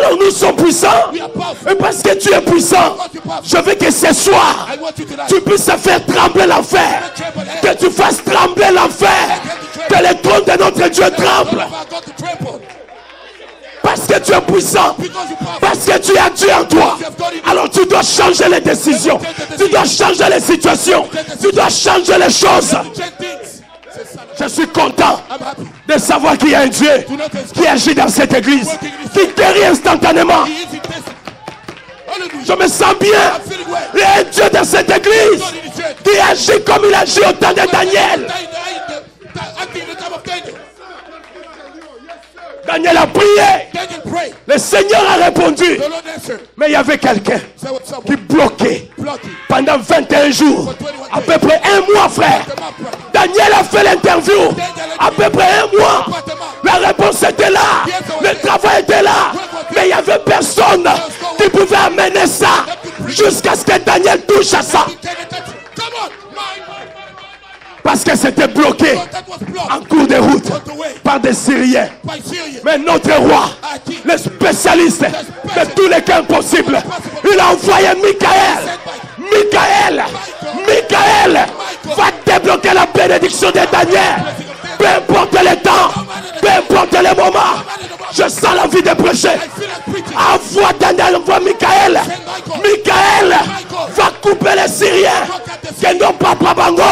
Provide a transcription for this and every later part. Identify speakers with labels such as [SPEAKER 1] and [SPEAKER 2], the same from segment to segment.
[SPEAKER 1] Alors nous sommes puissants. Et parce que tu es puissant, je veux que ce soir, tu puisses faire trembler l'enfer. Que tu fasses trembler l'enfer. Que le trône de notre Dieu tremble. Parce que tu es puissant. Parce que tu as Dieu en toi. Alors tu dois changer les décisions. Tu dois changer les situations. Tu dois changer les choses. Je suis content de savoir qu'il y a un Dieu qui agit dans cette église, qui guérit instantanément. Je me sens bien. Il y a un Dieu dans cette église qui agit comme il agit au temps de Daniel. Daniel a prié. Le Seigneur a répondu. Mais il y avait quelqu'un qui bloquait pendant 21 jours. À peu près un mois, frère. Daniel a fait l'interview. À peu près un mois. La réponse était là. Le travail était là. Mais il n'y avait personne qui pouvait amener ça jusqu'à ce que Daniel touche à ça. Parce que c'était bloqué en cours de route par des Syriens. Mais notre roi, le spécialiste de tous les cas impossibles, il a envoyé Michael va débloquer la bénédiction de Daniel. Peu importe le temps, peu importe le moment, je sens la vie de prêcher. Envoie Daniel, envoie Michael. Michael va couper les Syriens qui n'ont pas Bango.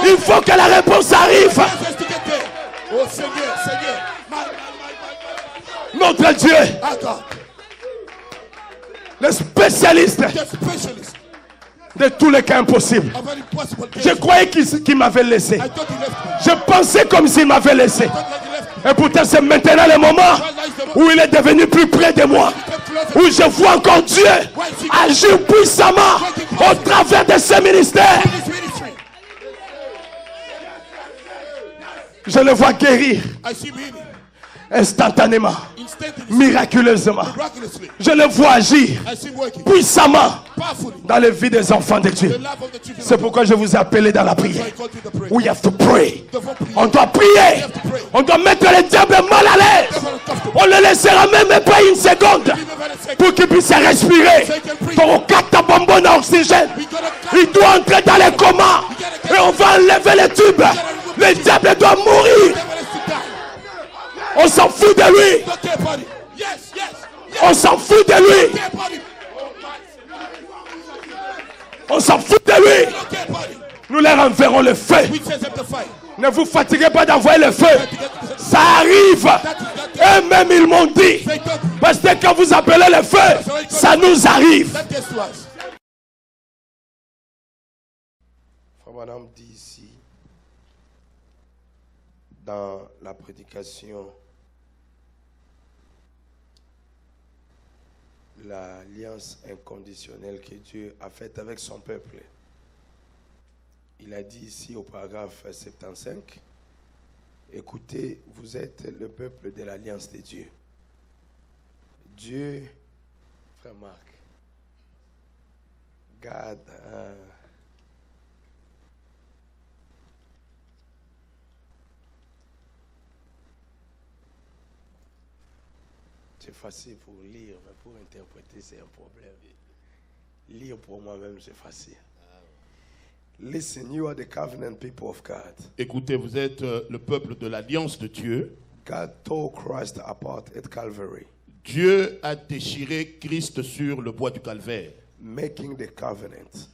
[SPEAKER 1] Il faut que la réponse arrive. Notre Dieu, le spécialiste de tous les cas impossibles. Je croyais qu'il m'avait laissé. Je pensais comme s'il m'avait laissé. Et pourtant c'est maintenant le moment où il est devenu plus près de moi. Où je vois encore Dieu agir puissamment au travers de ce ministère. Je le vois guérir instantanément, miraculeusement. Je le vois agir puissamment dans la vie des enfants de Dieu. C'est pourquoi je vous ai appelé dans la prière. We have to pray. On doit prier. On doit mettre le diable mal à l'aise. On ne le laissera même pas une seconde pour qu'il puisse respirer. Pour 4 bonbons d'oxygène. Il doit entrer dans les comas. Et on va enlever les tubes. Le diable doit mourir. On s'en fout de lui. On s'en fout de lui. On s'en fout de lui. Nous leur enverrons le feu. Ne vous fatiguez pas d'envoyer le feu. Ça arrive. Eux-mêmes ils m'ont dit. Parce que quand vous appelez le feu, ça nous arrive.
[SPEAKER 2] Frère Branham dit ici, dans la prédication, l'alliance inconditionnelle que Dieu a faite avec son peuple. Il a dit ici au paragraphe 75, écoutez, vous êtes le peuple de l'alliance de Dieu. Dieu, frère Marc, God, c'est facile pour lire, mais pour interpréter, c'est un problème. Lire pour moi-même, c'est facile. Listen, you are the covenant people of God.
[SPEAKER 3] Écoutez, vous êtes le peuple de l'alliance de Dieu.
[SPEAKER 2] God tore Christ apart at Calvary.
[SPEAKER 3] Dieu a déchiré Christ sur le bois du calvaire.
[SPEAKER 2] Making the covenant.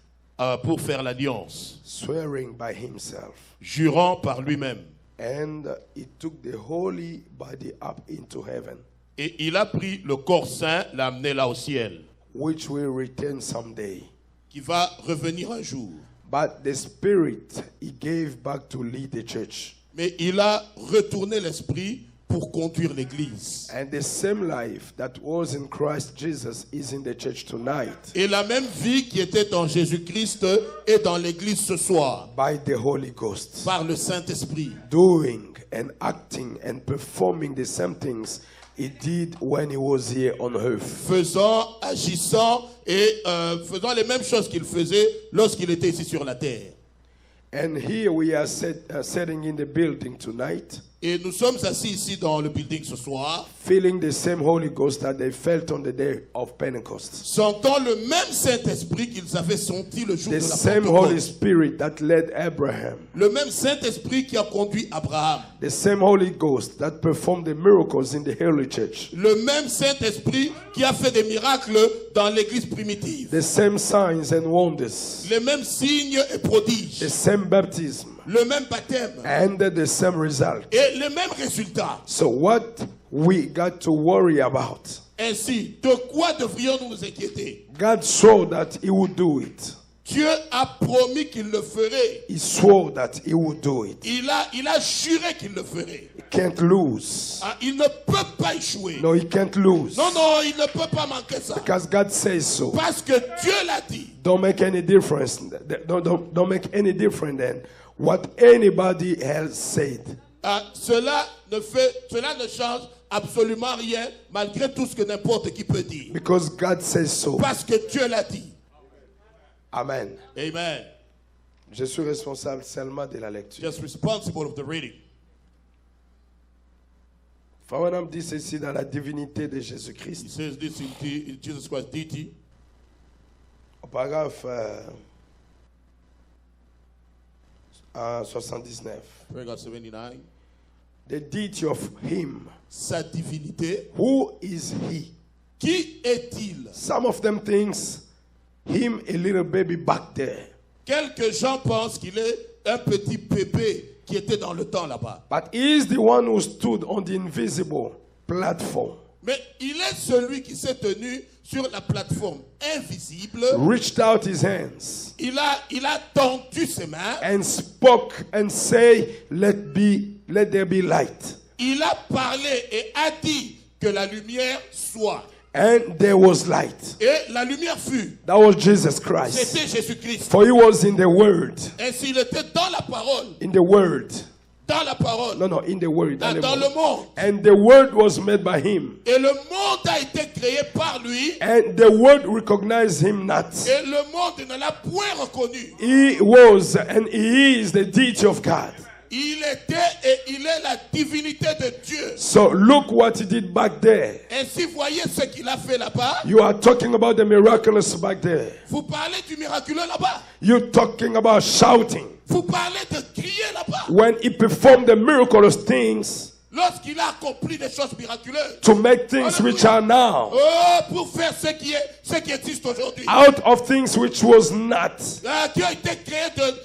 [SPEAKER 3] Pour faire l'alliance.
[SPEAKER 2] Swearing by himself.
[SPEAKER 3] Jurant par lui-même.
[SPEAKER 2] And he took the holy body up into heaven.
[SPEAKER 3] Et il a pris le corps saint, l'a amené là au ciel.
[SPEAKER 2] Which will return someday.
[SPEAKER 3] Qui va revenir un jour.
[SPEAKER 2] But the spirit he gave back to lead the church.
[SPEAKER 3] Mais il a retourné l'esprit pour conduire l'église.
[SPEAKER 2] And the same life that was in Christ Jesus is in the church tonight.
[SPEAKER 3] Et la même vie qui était en Jésus-Christ est dans l'église ce soir.
[SPEAKER 2] By the Holy Ghost.
[SPEAKER 3] Par le Saint-Esprit.
[SPEAKER 2] Doing and acting and performing the same things he did when he was here on earth.
[SPEAKER 3] Faisant, agissant et faisant les mêmes choses qu'il faisait lorsqu'il était ici sur la terre.
[SPEAKER 2] And here we are sitting in the building tonight.
[SPEAKER 3] Et nous sommes assis ici dans le building ce soir.
[SPEAKER 2] Feeling the same Holy Ghost that they felt on the day of Pentecost.
[SPEAKER 3] Sentant le même Saint-Esprit qu'ils avaient senti le jour
[SPEAKER 2] The
[SPEAKER 3] de la
[SPEAKER 2] same Holy
[SPEAKER 3] Pentecôte.
[SPEAKER 2] Spirit that led Abraham.
[SPEAKER 3] Le même Saint-Esprit qui a conduit Abraham.
[SPEAKER 2] The same Holy Ghost that performed the miracles in the early church.
[SPEAKER 3] Le même Saint-Esprit qui a fait des miracles dans l'église primitive.
[SPEAKER 2] The same signs and wonders.
[SPEAKER 3] Les mêmes signes et prodiges.
[SPEAKER 2] The same baptism.
[SPEAKER 3] Le même baptême.
[SPEAKER 2] And the same result.
[SPEAKER 3] Et les mêmes résultats.
[SPEAKER 2] So what we got to worry about?
[SPEAKER 3] Ainsi, de quoi devrions-nous nous inquiéter?
[SPEAKER 2] God swore that he would do it.
[SPEAKER 3] Dieu a promis qu'il le ferait.
[SPEAKER 2] He swore that he would do it.
[SPEAKER 3] Il a juré qu'il le ferait.
[SPEAKER 2] He can't lose.
[SPEAKER 3] Ah, il ne peut pas échouer.
[SPEAKER 2] No, he can't lose.
[SPEAKER 3] Non, non, il ne peut pas manquer ça.
[SPEAKER 2] Because God says so.
[SPEAKER 3] Parce que Dieu l'a dit.
[SPEAKER 2] Don't make any difference. Don't make any difference than what anybody else said.
[SPEAKER 3] Ah, cela ne change absolument rien malgré tout ce que n'importe qui peut dire.
[SPEAKER 2] Because God says so.
[SPEAKER 3] Parce que Dieu l'a dit.
[SPEAKER 2] Amen.
[SPEAKER 3] Amen.
[SPEAKER 2] Je suis responsable seulement de la lecture.
[SPEAKER 3] Just responsible of the reading.
[SPEAKER 2] Frère Branham dit ceci dans la divinité de
[SPEAKER 3] He
[SPEAKER 2] Jésus-Christ.
[SPEAKER 3] says this in Jesus Christ deity.
[SPEAKER 2] Au paragraphe 79.
[SPEAKER 3] Paragraph 79.
[SPEAKER 2] The deity of him.
[SPEAKER 3] Sa divinité.
[SPEAKER 2] Who is he?
[SPEAKER 3] Qui est-il?
[SPEAKER 2] Some of them thinks him a little baby back there.
[SPEAKER 3] Quelques gens pensent qu'il est un petit bébé qui était dans le temps là-bas.
[SPEAKER 2] But he is the one who stood on the invisible platform.
[SPEAKER 3] Mais il est celui qui s'est tenu sur la plateforme invisible.
[SPEAKER 2] Reached out his hands.
[SPEAKER 3] Il a tendu ses mains.
[SPEAKER 2] And spoke and say, let there be light.
[SPEAKER 3] Il a parlé et a dit que la lumière soit.
[SPEAKER 2] And there was light.
[SPEAKER 3] Et la lumière fut.
[SPEAKER 2] That was Jesus Christ.
[SPEAKER 3] C'était Jésus-Christ.
[SPEAKER 2] For he was in the word.
[SPEAKER 3] Ainsi, il était dans la parole.
[SPEAKER 2] In the word.
[SPEAKER 3] Dans la parole.
[SPEAKER 2] No, in the word.
[SPEAKER 3] Dans le monde.
[SPEAKER 2] And the word was made by him.
[SPEAKER 3] Et le monde a été créé par lui.
[SPEAKER 2] And the word recognized him not.
[SPEAKER 3] Et le monde ne l'a point reconnu.
[SPEAKER 2] He was and he is the deity of God.
[SPEAKER 3] Il était et il est la divinité de Dieu.
[SPEAKER 2] So look what he did back there.
[SPEAKER 3] Ainsi, voyez ce qu'il a fait là-bas.
[SPEAKER 2] You are talking about the miraculous back there.
[SPEAKER 3] Vous parlez du miraculeux là-bas.
[SPEAKER 2] You're talking about shouting.
[SPEAKER 3] Vous parlez de crier là-bas.
[SPEAKER 2] When he performed the miraculous things.
[SPEAKER 3] Lorsqu'il a accompli des choses miraculeuses.
[SPEAKER 2] To make things which are now.
[SPEAKER 3] Oh, pour faire ce qui existe aujourd'hui.
[SPEAKER 2] Out of things which was not.
[SPEAKER 3] Qui a été créé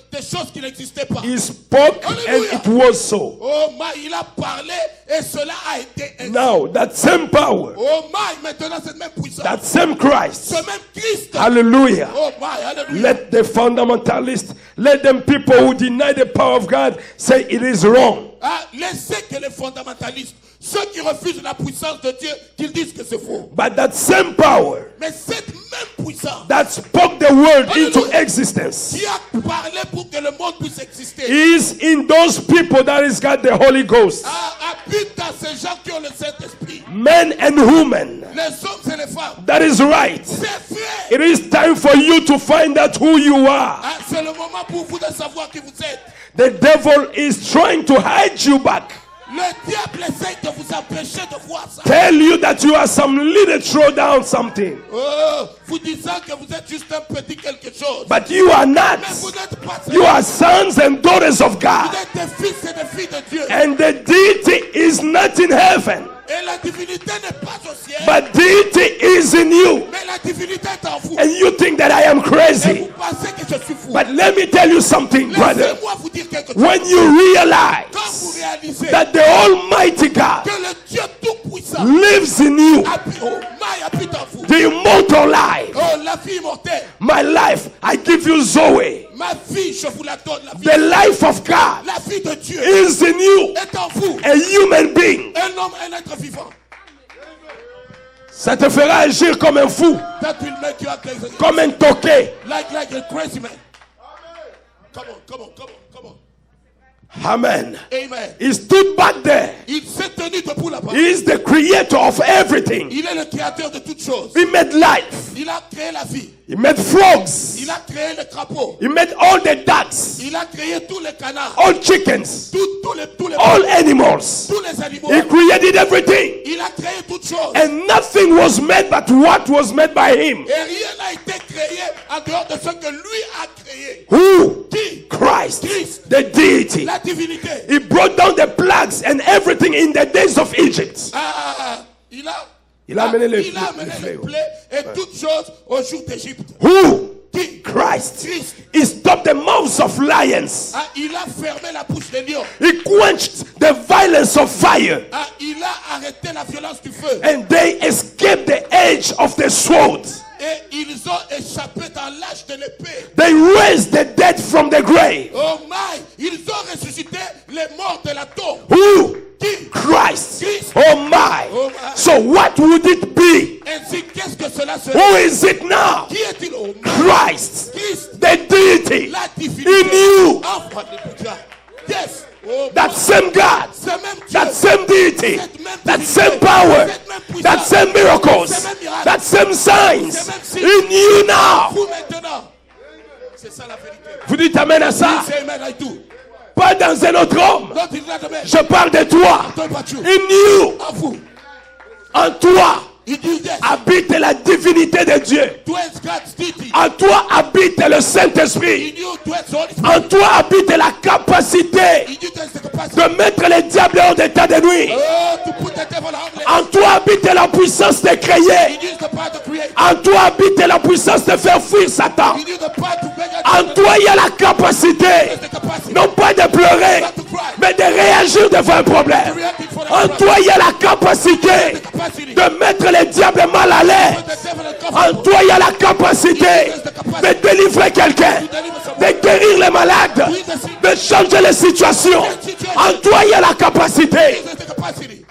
[SPEAKER 3] des choses qui n'existaient pas.
[SPEAKER 2] He spoke and it was so.
[SPEAKER 3] Oh my, il a parlé et cela a été ainsi.
[SPEAKER 2] Now that same power.
[SPEAKER 3] Oh my, maintenant cette même puissance.
[SPEAKER 2] That same Christ.
[SPEAKER 3] Ce même Christ.
[SPEAKER 2] Hallelujah.
[SPEAKER 3] Oh my, hallelujah.
[SPEAKER 2] Let the fundamentalists, let them people who deny the power of God say it is wrong.
[SPEAKER 3] Ah, laissez que les fondamentalistes, ceux qui refusent la puissance de Dieu, qu'ils disent que c'est faux.
[SPEAKER 2] But that same power.
[SPEAKER 3] Mais cette même puissance.
[SPEAKER 2] That spoke the word into existence.
[SPEAKER 3] Qui a parlé pour que le monde puisse exister.
[SPEAKER 2] Is in those people that is got the Holy Ghost.
[SPEAKER 3] Habite dans ces gens qui ont le Saint-Esprit.
[SPEAKER 2] Men and women.
[SPEAKER 3] Les hommes et les femmes.
[SPEAKER 2] That is right.
[SPEAKER 3] C'est vrai.
[SPEAKER 2] It is time for you to find out who you are.
[SPEAKER 3] C'est le moment pour vous de savoir qui vous êtes.
[SPEAKER 2] The devil is trying to hide you back.
[SPEAKER 3] Le diable essaie de vous empêcher de voir ça.
[SPEAKER 2] Tell you that you are some little throw down something.
[SPEAKER 3] Oh, vous disant que vous êtes juste un petit quelque chose.
[SPEAKER 2] But you are not.
[SPEAKER 3] Mais vous n'êtes pas ça.
[SPEAKER 2] You are sons and daughters of God.
[SPEAKER 3] Vous êtes des fils et des filles de Dieu.
[SPEAKER 2] And the deity is not in heaven.
[SPEAKER 3] Et la divinité n'est pas au ciel.
[SPEAKER 2] But deity is in you.
[SPEAKER 3] Mais la divinité est en vous.
[SPEAKER 2] And you think that I am
[SPEAKER 3] Et
[SPEAKER 2] crazy.
[SPEAKER 3] vous pensez que je suis fou.
[SPEAKER 2] But let me tell you something, brother.
[SPEAKER 3] Laissez-moi vous dire quelque chose.
[SPEAKER 2] When you
[SPEAKER 3] Quand
[SPEAKER 2] realize
[SPEAKER 3] vous réalisez
[SPEAKER 2] that the Almighty God
[SPEAKER 3] que le Dieu Tout-Puissant
[SPEAKER 2] lives in you,
[SPEAKER 3] habite en vous.
[SPEAKER 2] the immortal life,
[SPEAKER 3] Oh, la vie immortelle.
[SPEAKER 2] my life, I give you Zoe.
[SPEAKER 3] Ma vie, je vous la donne. La vie,
[SPEAKER 2] The life of God
[SPEAKER 3] la vie de Dieu
[SPEAKER 2] is in you,
[SPEAKER 3] est en vous.
[SPEAKER 2] a human being.
[SPEAKER 3] Un homme, un être vivant.
[SPEAKER 2] Ça te fera agir comme un fou,
[SPEAKER 3] That will make you act
[SPEAKER 2] comme un toqué.
[SPEAKER 3] like a crazy man. Come on.
[SPEAKER 2] Amen.
[SPEAKER 3] Amen.
[SPEAKER 2] He stood back there.
[SPEAKER 3] Il s'est tenu debout là-bas.
[SPEAKER 2] He is the creator of everything.
[SPEAKER 3] Il est le créateur de toutes choses.
[SPEAKER 2] He made life.
[SPEAKER 3] Il a créé la vie.
[SPEAKER 1] He made frogs.
[SPEAKER 3] Il a créé les crapauds.
[SPEAKER 1] He made all the ducks.
[SPEAKER 3] Il a créé tous les canards.
[SPEAKER 1] All chickens.
[SPEAKER 3] Tous les
[SPEAKER 1] All animals.
[SPEAKER 3] tous les animaux.
[SPEAKER 1] He created everything.
[SPEAKER 3] Il a créé toutes choses.
[SPEAKER 1] And nothing was made but what was made by him.
[SPEAKER 3] Et rien n'a été créé en dehors de ce que lui a créé.
[SPEAKER 1] Who?
[SPEAKER 3] Qui?
[SPEAKER 1] Christ.
[SPEAKER 3] Christ.
[SPEAKER 1] The deity.
[SPEAKER 3] La divinité.
[SPEAKER 1] He brought down the plagues and everything in the days of Egypt.
[SPEAKER 3] Il a amené les
[SPEAKER 1] fléaux.
[SPEAKER 3] plaies et toutes choses au jour d'Égypte.
[SPEAKER 1] Who?
[SPEAKER 3] Qui?
[SPEAKER 1] Christ.
[SPEAKER 3] Christ.
[SPEAKER 1] He stopped the mouths of lions.
[SPEAKER 3] Il a fermé la bouche des lions.
[SPEAKER 1] He quenched the violence of fire.
[SPEAKER 3] Il a arrêté la violence du feu.
[SPEAKER 1] And they escaped the edge of the sword.
[SPEAKER 3] Et ils ont échappé dans l'âge de l'épée.
[SPEAKER 1] They raised the dead from the grave.
[SPEAKER 3] Oh my! Ils ont ressuscité les morts de la tombe.
[SPEAKER 1] Who?
[SPEAKER 3] Qui?
[SPEAKER 1] Christ.
[SPEAKER 3] Christ.
[SPEAKER 1] Oh my.
[SPEAKER 3] Oh my.
[SPEAKER 1] So what would it be?
[SPEAKER 3] Ainsi, qu'est-ce que cela serait?
[SPEAKER 1] Who is it now?
[SPEAKER 3] Qui est-il? Oh my.
[SPEAKER 1] Christ.
[SPEAKER 3] Christ.
[SPEAKER 1] The deity.
[SPEAKER 3] La divinité.
[SPEAKER 1] In you.
[SPEAKER 3] Enfant de Dieu. Yes. Oh
[SPEAKER 1] That
[SPEAKER 3] my.
[SPEAKER 1] same God.
[SPEAKER 3] Ce même Dieu.
[SPEAKER 1] That same deity.
[SPEAKER 3] Cette même
[SPEAKER 1] That
[SPEAKER 3] divinité.
[SPEAKER 1] same power.
[SPEAKER 3] Cette même puissance.
[SPEAKER 1] That same miracles.
[SPEAKER 3] Ces mêmes miracles.
[SPEAKER 1] That same signs.
[SPEAKER 3] Ces mêmes signes.
[SPEAKER 1] In you now.
[SPEAKER 3] Vous maintenant. C'est ça la vérité.
[SPEAKER 1] Vous dites amen à ça?
[SPEAKER 3] C'est amen à tout.
[SPEAKER 1] Pas dans un autre homme.
[SPEAKER 3] L'autre il va demain.
[SPEAKER 1] Je parle de toi.
[SPEAKER 3] Toi, pas tu.
[SPEAKER 1] In you.
[SPEAKER 3] À vous.
[SPEAKER 1] En toi
[SPEAKER 3] Il dit yes.
[SPEAKER 1] habite la divinité de Dieu.
[SPEAKER 3] Toi es God's deity.
[SPEAKER 1] En toi habite le Saint-Esprit.
[SPEAKER 3] In you, toi es Holy Spirit.
[SPEAKER 1] En toi habite la capacité
[SPEAKER 3] In you, toi es the capacity.
[SPEAKER 1] de mettre les diables hors d'état de nuit.
[SPEAKER 3] Oh, to put the devil out.
[SPEAKER 1] En toi habite la puissance de créer.
[SPEAKER 3] In you is the power to create.
[SPEAKER 1] En toi habite la puissance de faire fuir Satan.
[SPEAKER 3] In you the power to make
[SPEAKER 1] En toi il y a la capacité,
[SPEAKER 3] the capacity.
[SPEAKER 1] non pas de pleurer, mais de réagir devant un problème. En toi il y a la capacité de mettre les diables mal à l'aise. En toi il y a la capacité de délivrer quelqu'un, de guérir les malades, de changer les situations. En toi il y a la capacité
[SPEAKER 3] The capacity.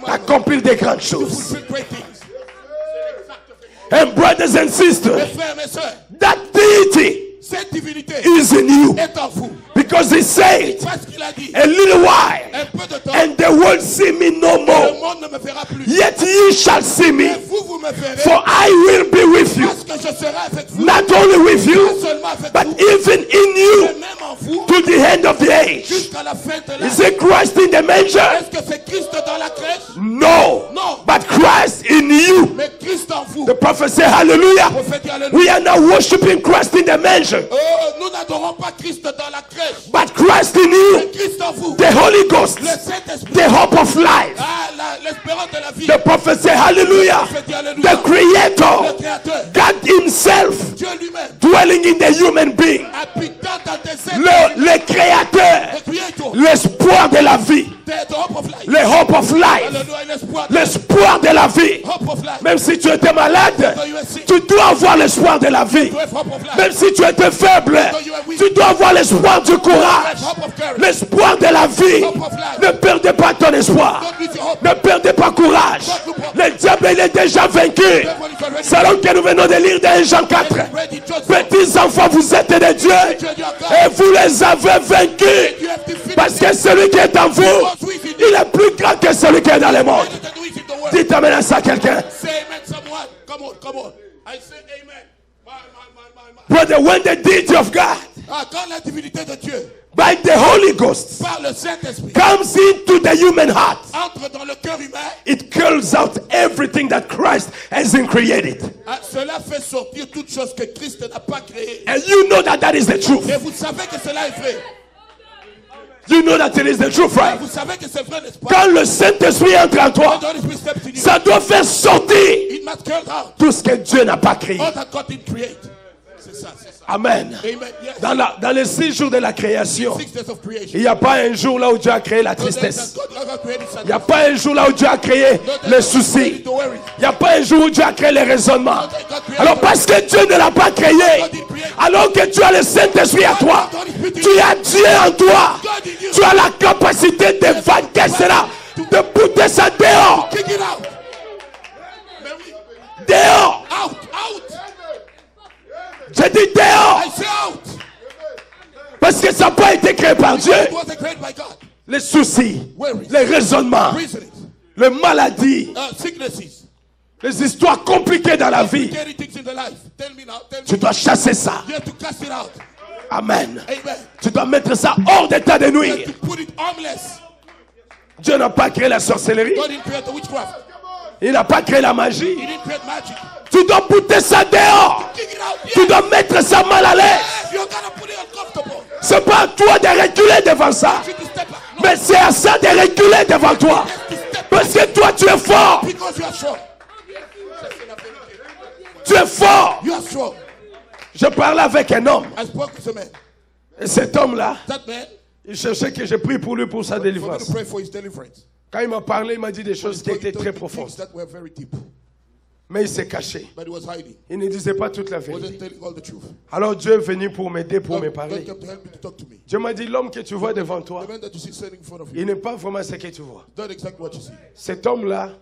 [SPEAKER 1] d'accomplir des grandes choses.
[SPEAKER 3] Fulfill great things.
[SPEAKER 1] And brothers and
[SPEAKER 3] Mes
[SPEAKER 1] sisters,
[SPEAKER 3] frères, mes sœurs,
[SPEAKER 1] that deity
[SPEAKER 3] cette divinité
[SPEAKER 1] is in you.
[SPEAKER 3] est en vous.
[SPEAKER 1] Because he said,
[SPEAKER 3] Parce qu'il a dit,
[SPEAKER 1] a little while,
[SPEAKER 3] un peu de temps,
[SPEAKER 1] and the world see me no
[SPEAKER 3] le
[SPEAKER 1] more.
[SPEAKER 3] monde ne me verra plus.
[SPEAKER 1] Yet ye shall see
[SPEAKER 3] Et
[SPEAKER 1] me,
[SPEAKER 3] vous, vous me verrez.
[SPEAKER 1] for I will be with you.
[SPEAKER 3] Parce que je serai avec vous.
[SPEAKER 1] Not only with
[SPEAKER 3] Pas
[SPEAKER 1] you,
[SPEAKER 3] seulement avec
[SPEAKER 1] but
[SPEAKER 3] vous,
[SPEAKER 1] even in
[SPEAKER 3] mais
[SPEAKER 1] you
[SPEAKER 3] même en vous,
[SPEAKER 1] to the end of the age.
[SPEAKER 3] jusqu'à la fin de
[SPEAKER 1] Is
[SPEAKER 3] l'âge.
[SPEAKER 1] it Christ in the manger?
[SPEAKER 3] Est-ce que c'est Christ dans la crèche?
[SPEAKER 1] No,
[SPEAKER 3] Non.
[SPEAKER 1] but Christ in you.
[SPEAKER 3] Mais Christ en vous.
[SPEAKER 1] The prophet said, hallelujah.
[SPEAKER 3] Prophète, alléluia.
[SPEAKER 1] We are now worshiping Christ in the manger,
[SPEAKER 3] Oh, nous n'adorons pas Christ dans la crèche.
[SPEAKER 1] but Christ in
[SPEAKER 3] Mais
[SPEAKER 1] you,
[SPEAKER 3] Christ en vous.
[SPEAKER 1] the Holy Ghost,
[SPEAKER 3] Le Saint-Esprit.
[SPEAKER 1] the hope of life.
[SPEAKER 3] L'espérance de la vie.
[SPEAKER 1] The prophet said, hallelujah.
[SPEAKER 3] Prophète,
[SPEAKER 1] The
[SPEAKER 3] alléluia. Le
[SPEAKER 1] Creator,
[SPEAKER 3] Créateur.
[SPEAKER 1] God Himself,
[SPEAKER 3] Dieu lui-même.
[SPEAKER 1] dwelling in the human being,
[SPEAKER 3] Habitant dans tes êtres.
[SPEAKER 1] le Créateur,
[SPEAKER 3] Le Créateur.
[SPEAKER 1] l'espoir de la vie,
[SPEAKER 3] The hope of life.
[SPEAKER 1] le hope of life,
[SPEAKER 3] Alléluia. L'espoir.
[SPEAKER 1] l'espoir de la vie.
[SPEAKER 3] Hope of life.
[SPEAKER 1] Même si tu étais malade, tu dois avoir l'espoir de la vie.
[SPEAKER 3] To have hope of life.
[SPEAKER 1] Même si tu étais faible, tu dois avoir l'espoir du courage,
[SPEAKER 3] Hope of courage.
[SPEAKER 1] l'espoir de la vie. Ne perdez pas ton espoir,
[SPEAKER 3] Don't lose your hope.
[SPEAKER 1] ne perdez pas courage. Le diable il est déjà vaincu. Selon que nous venons de lire dans Jean 4.
[SPEAKER 3] Ready, just
[SPEAKER 1] Petits enfants, vous êtes des dieux et vous les avez vaincus.
[SPEAKER 3] you have defeated
[SPEAKER 1] Parce que celui qui est en vous, il est plus grand que celui qui est dans le monde.
[SPEAKER 3] the world.
[SPEAKER 1] Dites amen à ça quelqu'un.
[SPEAKER 3] Say amen, someone. Come on, come on. I say amen. My.
[SPEAKER 1] Brother, when the deity of God,
[SPEAKER 3] Quand la divinité de Dieu,
[SPEAKER 1] by the Holy Ghost,
[SPEAKER 3] par le Saint-Esprit,
[SPEAKER 1] comes into the human heart,
[SPEAKER 3] entre dans le cœur humain,
[SPEAKER 1] it kills out everything that Christ has been created.
[SPEAKER 3] cela fait sortir toute chose que Christ n'a pas créée.
[SPEAKER 1] And you know that that is the truth.
[SPEAKER 3] Et vous savez que cela est vrai.
[SPEAKER 1] You know that it is the truth, right?
[SPEAKER 3] Vous savez que c'est vrai, n'est-ce pas?
[SPEAKER 1] Quand le Saint-Esprit entre en toi,
[SPEAKER 3] When the Holy Spirit steps in you,
[SPEAKER 1] ça doit faire sortir
[SPEAKER 3] it must come out.
[SPEAKER 1] tout ce que Dieu n'a pas créé.
[SPEAKER 3] All that God didn't create. C'est ça, c'est ça.
[SPEAKER 1] Amen.
[SPEAKER 3] Amen. Yes.
[SPEAKER 1] Dans les 6 jours de la création,
[SPEAKER 3] 6 days of creation.
[SPEAKER 1] il n'y a pas un jour là où Dieu a créé la tristesse.
[SPEAKER 3] God ever created
[SPEAKER 1] Il n'y a pas un jour là où Dieu a créé les soucis. Il n'y a pas un jour où Dieu a créé les raisonnements. Alors parce que Dieu ne l'a pas créé, alors que tu as le Saint-Esprit à toi, tu as Dieu en toi, tu as la capacité de vaincre cela, de pousser ça dehors.
[SPEAKER 3] Kick it out. Mais oui.
[SPEAKER 1] Dehors.
[SPEAKER 3] Out, out.
[SPEAKER 1] Je dis dehors.
[SPEAKER 3] I say out.
[SPEAKER 1] Parce que ça n'a pas été créé par Dieu.
[SPEAKER 3] It wasn't created by God.
[SPEAKER 1] Les soucis, les raisonnements,
[SPEAKER 3] Reasonings,
[SPEAKER 1] les maladies,
[SPEAKER 3] sicknesses,
[SPEAKER 1] Les histoires compliquées dans la vie. Tu dois chasser ça. Amen. Tu dois mettre ça hors d'état de nuire. Dieu n'a pas créé la sorcellerie. Il n'a pas créé la magie. Tu dois bouter ça dehors. Tu dois mettre ça mal à l'aise. C'est pas à toi de reculer devant ça. Mais c'est à ça de reculer devant toi. Parce que toi tu es fort. Tu es fort. Je parlais avec un homme. Et cet homme-là, il cherchait que je prie pour lui pour sa délivrance. Quand il m'a parlé, il m'a dit des choses qui étaient très profondes. Mais il s'est caché. Il ne disait pas toute la vérité. Alors Dieu est venu pour m'aider, pour me parler. Dieu m'a dit, l'homme que tu vois devant toi, il n'est pas vraiment ce que tu vois. Cet homme-là,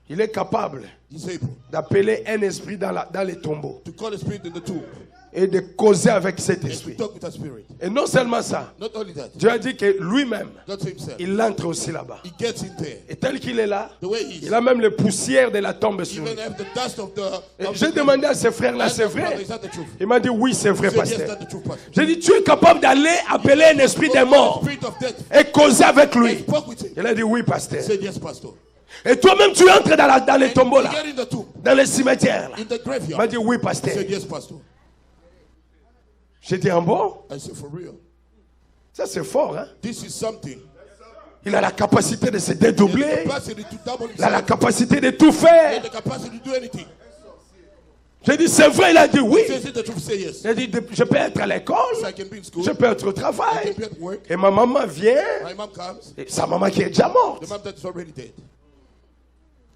[SPEAKER 1] il est capable d'appeler un esprit dans les tombeaux et de causer avec cet esprit. Et non seulement ça, Dieu a dit que lui-même, il entre aussi là-bas. Et tel qu'il est là, il a même les poussières de la tombe sur lui. J'ai demandé à ce frère-là, c'est vrai? Il m'a dit, oui, c'est vrai, pasteur. J'ai dit, tu es capable d'aller appeler un esprit des morts et causer avec lui? Il a dit, oui, pasteur. Et toi-même, tu entres dans les tombeaux là, dans les cimetières là. Il m'a dit, oui, pasteur. J'ai dit, en bon? Ça, c'est fort, hein? Il a la capacité de se dédoubler. Il a la capacité de tout faire. J'ai dit, c'est vrai? Il a dit oui. J'ai dit, je peux être à l'école. Je peux être au travail. Et ma maman vient. Et sa maman qui est déjà morte.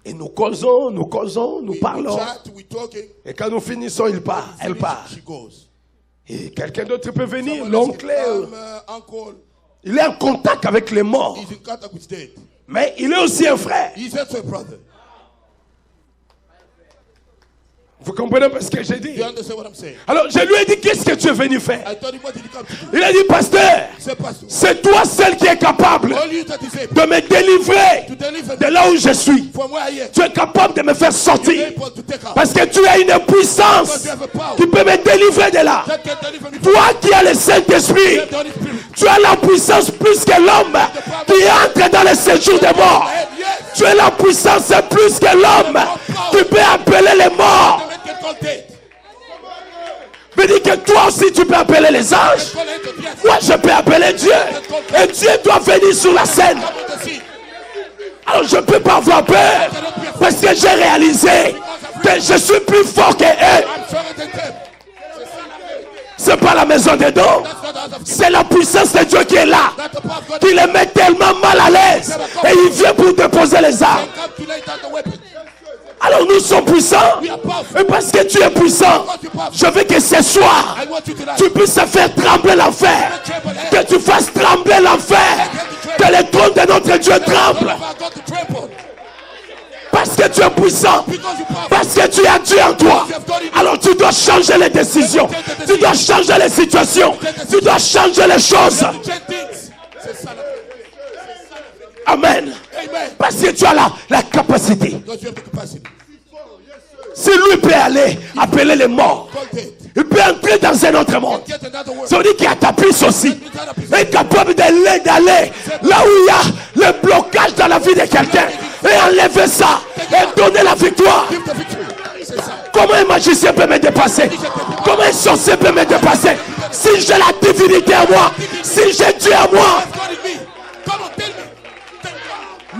[SPEAKER 1] Et nous causons, nous parlons. Et quand nous finissons, il part, elle part. Et quelqu'un d'autre peut venir, l'oncle. Il est en contact avec les morts. Mais il est aussi un frère. Vous comprenez ce que j'ai dit? Alors je lui ai dit, qu'est-ce que tu es venu faire? Il a dit, pasteur, c'est toi seul qui est capable de me délivrer de là où je suis. Tu es capable de me faire sortir. Parce que tu as une puissance qui peut me délivrer de là. Toi qui as le Saint-Esprit, tu as la puissance plus que l'homme qui entre dans le séjour des morts. Tu as la puissance plus que l'homme qui peut appeler les morts. Mais dis que toi aussi tu peux appeler les anges. Moi je peux appeler Dieu. Et Dieu doit venir sur la scène. Alors je ne peux pas avoir peur. Parce que j'ai réalisé que je suis plus fort que eux. C'est pas la maison des dons. C'est la puissance de Dieu qui est là. Qui les met tellement mal à l'aise. Et il vient pour déposer les armes. Alors nous sommes puissants. Et parce que tu es puissant, je veux que ce soir, tu puisses faire trembler l'enfer. Que tu fasses trembler l'enfer. Que le trône de notre Dieu tremble. Parce que tu es puissant. Parce que tu as Dieu en toi. Alors tu dois changer les décisions. Tu dois changer les situations. Tu dois changer les choses. Amen. Parce que tu as la capacité. Si lui peut aller appeler les morts, il peut entrer dans un autre monde. Ça veut dire qu'il y a ta puissance aussi. Il est capable d'aller là où il y a le blocage dans la vie de quelqu'un et enlever ça et donner la victoire. Comment un magicien peut me dépasser? Comment un sorcier peut me dépasser? Si j'ai la divinité à moi, si j'ai Dieu à moi.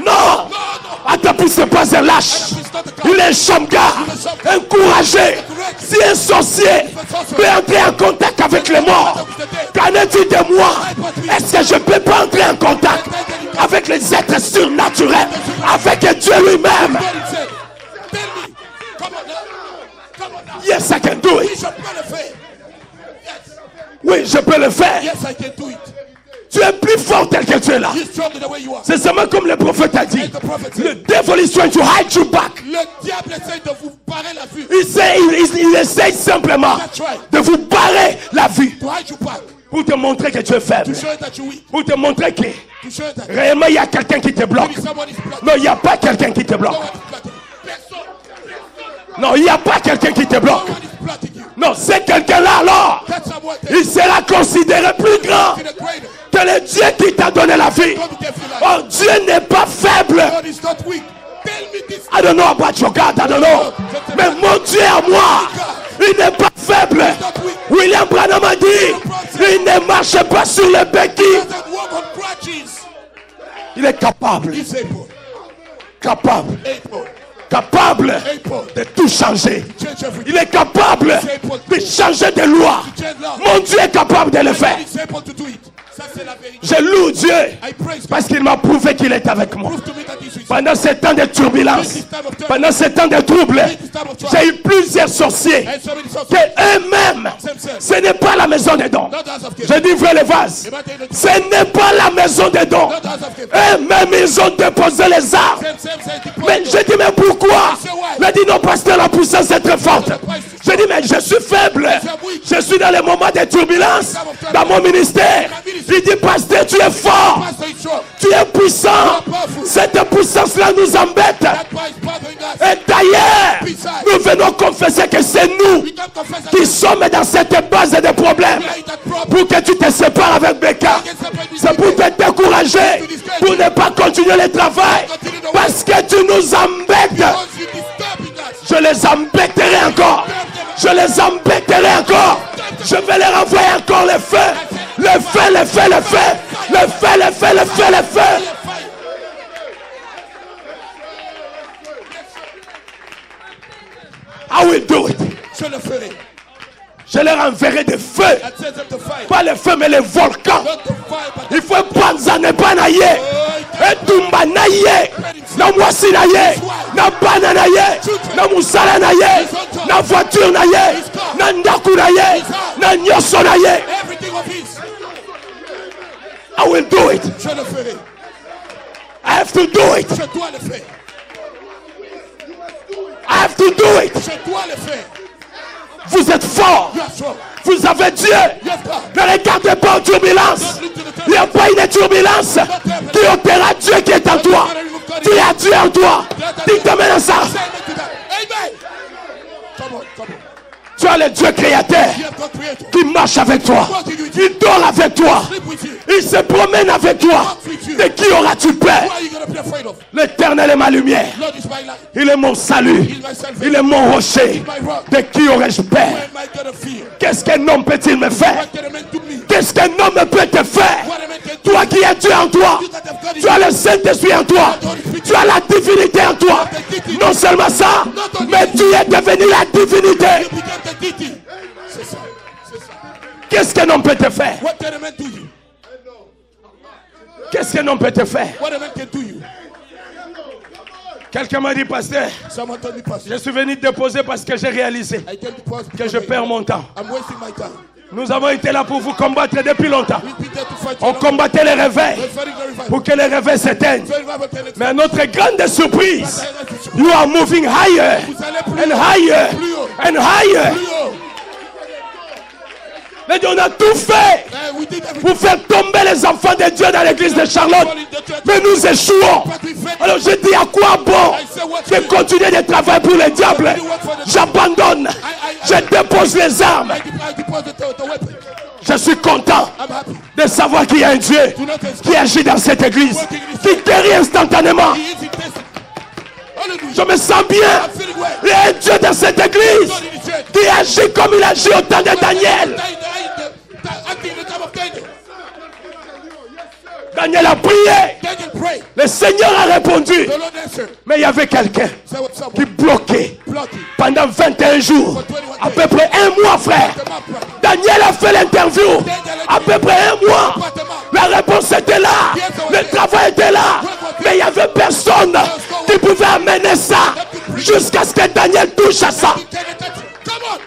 [SPEAKER 1] Non! Atapis n'est pas un lâche. Il est un chamgar, encouragé. Si un sorcier peut entrer en contact avec les morts, qu'en est-il de moi? Est-ce que je ne peux pas entrer en contact avec les êtres surnaturels, avec Dieu lui-même? Yes, I can do it. Oui, je peux le faire. Tu es plus fort tel que tu es là. C'est seulement comme le prophète a dit. Le devil is trying to hide you back.
[SPEAKER 3] Le diable essaie de vous barrer la vue.
[SPEAKER 1] Il essaie simplement de vous barrer la vue. Pour te montrer que tu es faible. Pour te montrer que réellement il y a quelqu'un qui te bloque. Non, il n'y a pas quelqu'un qui te bloque. Non, il n'y a pas quelqu'un qui te bloque.
[SPEAKER 3] No one is blocking you.
[SPEAKER 1] Non, c'est quelqu'un-là alors.
[SPEAKER 3] That's someone
[SPEAKER 1] Il sera considéré plus grand
[SPEAKER 3] the greater.
[SPEAKER 1] que le Dieu qui t'a donné la vie.
[SPEAKER 3] God will give you life.
[SPEAKER 1] Oh, Dieu n'est pas faible.
[SPEAKER 3] God is not weak. Tell me this.
[SPEAKER 1] I don't know about your God, I don't know. Mais mon Dieu à moi, il n'est pas faible. William Branham a dit, il ne marche pas sur les béquilles.
[SPEAKER 3] Doesn't walk on crutches.
[SPEAKER 1] Il est capable,
[SPEAKER 3] He's able.
[SPEAKER 1] capable,
[SPEAKER 3] Able.
[SPEAKER 1] capable
[SPEAKER 3] Able.
[SPEAKER 1] de tout changer.
[SPEAKER 3] Change everything.
[SPEAKER 1] Il est capable de changer des lois. Mon Dieu est capable de le faire.
[SPEAKER 3] He's able to do it. Ça c'est la vérité.
[SPEAKER 1] Je loue Dieu
[SPEAKER 3] I praise God.
[SPEAKER 1] parce qu'il m'a prouvé qu'il est avec moi.
[SPEAKER 3] Prove to me that he's with you.
[SPEAKER 1] Pendant ces temps de turbulences, pendant ces temps de troubles, j'ai eu plusieurs sorciers
[SPEAKER 3] And so many sons
[SPEAKER 1] que eux-mêmes, ce n'est pas la maison des dons.
[SPEAKER 3] not the house of
[SPEAKER 1] Je
[SPEAKER 3] Cain.
[SPEAKER 1] dis vrai les vases, ce n'est pas la maison des dons.
[SPEAKER 3] Not the house of Cain.
[SPEAKER 1] Eux-mêmes, ils ont déposé les armes. Mais je dis, mais pourquoi? Il a dit, non, pasteur, la puissance est très forte. Je dis, mais je suis faible. Je suis dans les moments de turbulence dans mon ministère. Il dit, pasteur, tu es fort.
[SPEAKER 3] Pastor is strong.
[SPEAKER 1] Tu es puissant. Cette puissance-là nous embête.
[SPEAKER 3] That power is bothering us.
[SPEAKER 1] Et d'ailleurs, nous venons confesser que c'est nous
[SPEAKER 3] We can't confess that
[SPEAKER 1] qui sommes dans cette base de problèmes.
[SPEAKER 3] we are in that problem.
[SPEAKER 1] Pour que tu te sépares avec Becca. C'est pour te décourager. Pour ne pas continuer le travail. Parce que tu nous embêtes.
[SPEAKER 3] Because you're disturbing us.
[SPEAKER 1] Je les embêterai encore. Je les embêterai encore. Je vais leur envoyer encore le feu. Le feu, le feu, le feu. Le feu, le feu, le feu, le feu. I will do it.
[SPEAKER 3] Je le ferai.
[SPEAKER 1] Je leur enverrai des feux.
[SPEAKER 3] I tell them to fight.
[SPEAKER 1] Pas les feux, mais les volcans.
[SPEAKER 3] Not to fight, but
[SPEAKER 1] Il faut panza ne pas naïe. Et tumba naïe. Na mwasi naïe. Na bana naïe. Na musala naïe. Na voiture naïe. Na ndaku naïe. Na nyoso naïe.
[SPEAKER 3] everything of his.
[SPEAKER 1] I will do it.
[SPEAKER 3] Je le ferai.
[SPEAKER 1] I have to do it.
[SPEAKER 3] Je dois le faire.
[SPEAKER 1] I have to do it.
[SPEAKER 3] Je dois le faire.
[SPEAKER 1] Vous êtes forts.
[SPEAKER 3] You are strong.
[SPEAKER 1] Vous avez Dieu.
[SPEAKER 3] You have God.
[SPEAKER 1] Ne regardez pas aux turbulences. Il n'y a pas une turbulence qui ôtera Dieu qui est en toi. Tu as Dieu en toi. Dis-toi maintenant ça.
[SPEAKER 3] Say amen to that. Amen. Come on, come on.
[SPEAKER 1] Tu as le Dieu créateur
[SPEAKER 3] You have God creator.
[SPEAKER 1] qui marche avec toi. Il dort avec toi.
[SPEAKER 3] Sleep with you.
[SPEAKER 1] Il se promène avec toi. De qui auras-tu peur?
[SPEAKER 3] Who are you going to be afraid of?
[SPEAKER 1] L'Éternel est ma lumière.
[SPEAKER 3] Lord is my life.
[SPEAKER 1] Il est mon salut. Il est mon rocher. De qui aurais-je peur?
[SPEAKER 3] Who am I going to fear?
[SPEAKER 1] Qu'est-ce qu'un homme peut-il me faire?
[SPEAKER 3] What can a man do me?
[SPEAKER 1] Qu'est-ce qu'un homme peut te faire?
[SPEAKER 3] What a man can do?
[SPEAKER 1] Toi qui as Dieu en toi. Tu as le Saint-Esprit en toi. Tu as la divinité en toi. Non seulement ça, mais tu es devenu la divinité.
[SPEAKER 3] You become the deity. C'est ça. C'est ça.
[SPEAKER 1] Qu'est-ce qu'un homme peut te faire?
[SPEAKER 3] What can a man do you?
[SPEAKER 1] Qu'est-ce qu'un homme peut te faire?
[SPEAKER 3] What a man can do you?
[SPEAKER 1] Quelqu'un m'a dit, pasteur,
[SPEAKER 3] Someone told me, Pastor.
[SPEAKER 1] je suis venu te déposer parce que j'ai réalisé
[SPEAKER 3] I tell the pastor
[SPEAKER 1] que je perds mon temps.
[SPEAKER 3] I'm wasting my time.
[SPEAKER 1] Nous avons été là pour vous combattre depuis longtemps.
[SPEAKER 3] We've been there to fight
[SPEAKER 1] On
[SPEAKER 3] you.
[SPEAKER 1] combattait les réveils
[SPEAKER 3] We're fighting the revival.
[SPEAKER 1] pour que les réveils s'éteignent.
[SPEAKER 3] So revival can
[SPEAKER 1] Mais à notre grande surprise,
[SPEAKER 3] Vous
[SPEAKER 1] you are moving higher
[SPEAKER 3] allez plus
[SPEAKER 1] and
[SPEAKER 3] haut.
[SPEAKER 1] higher
[SPEAKER 3] Plus haut.
[SPEAKER 1] and higher.
[SPEAKER 3] Plus haut.
[SPEAKER 1] Mais on a tout fait
[SPEAKER 3] We did everything.
[SPEAKER 1] pour faire tomber les enfants de Dieu dans l'église de Charlotte. Mais nous échouons. Alors je dis à quoi bon de continuer de travailler pour le diable? J'abandonne. Je dépose les armes.
[SPEAKER 3] I deposit the weapon.
[SPEAKER 1] Je suis content
[SPEAKER 3] I'm happy.
[SPEAKER 1] de savoir qu'il y a un Dieu qui agit dans cette église, qui guérit instantanément.
[SPEAKER 3] He is intensity. Hallelujah.
[SPEAKER 1] Je me sens bien.
[SPEAKER 3] I'm feeling well.
[SPEAKER 1] Il y a un Dieu dans cette église
[SPEAKER 3] God in the church.
[SPEAKER 1] qui agit comme il agit au temps de Daniel.
[SPEAKER 3] Acting in the time of Daniel.
[SPEAKER 1] Daniel a prié.
[SPEAKER 3] Daniel prayed.
[SPEAKER 1] Le Seigneur a répondu.
[SPEAKER 3] The Lord answered.
[SPEAKER 1] Mais il y avait quelqu'un
[SPEAKER 3] Say what's up.
[SPEAKER 1] qui bloquait
[SPEAKER 3] Blocking.
[SPEAKER 1] pendant 21 jours, à peu près un mois, frère. Daniel a fait l'interview. À peu près un mois. La réponse était là. Le travail était là. Mais il n'y avait personne qui pouvait amener ça jusqu'à ce que Daniel touche à ça.
[SPEAKER 3] Come on.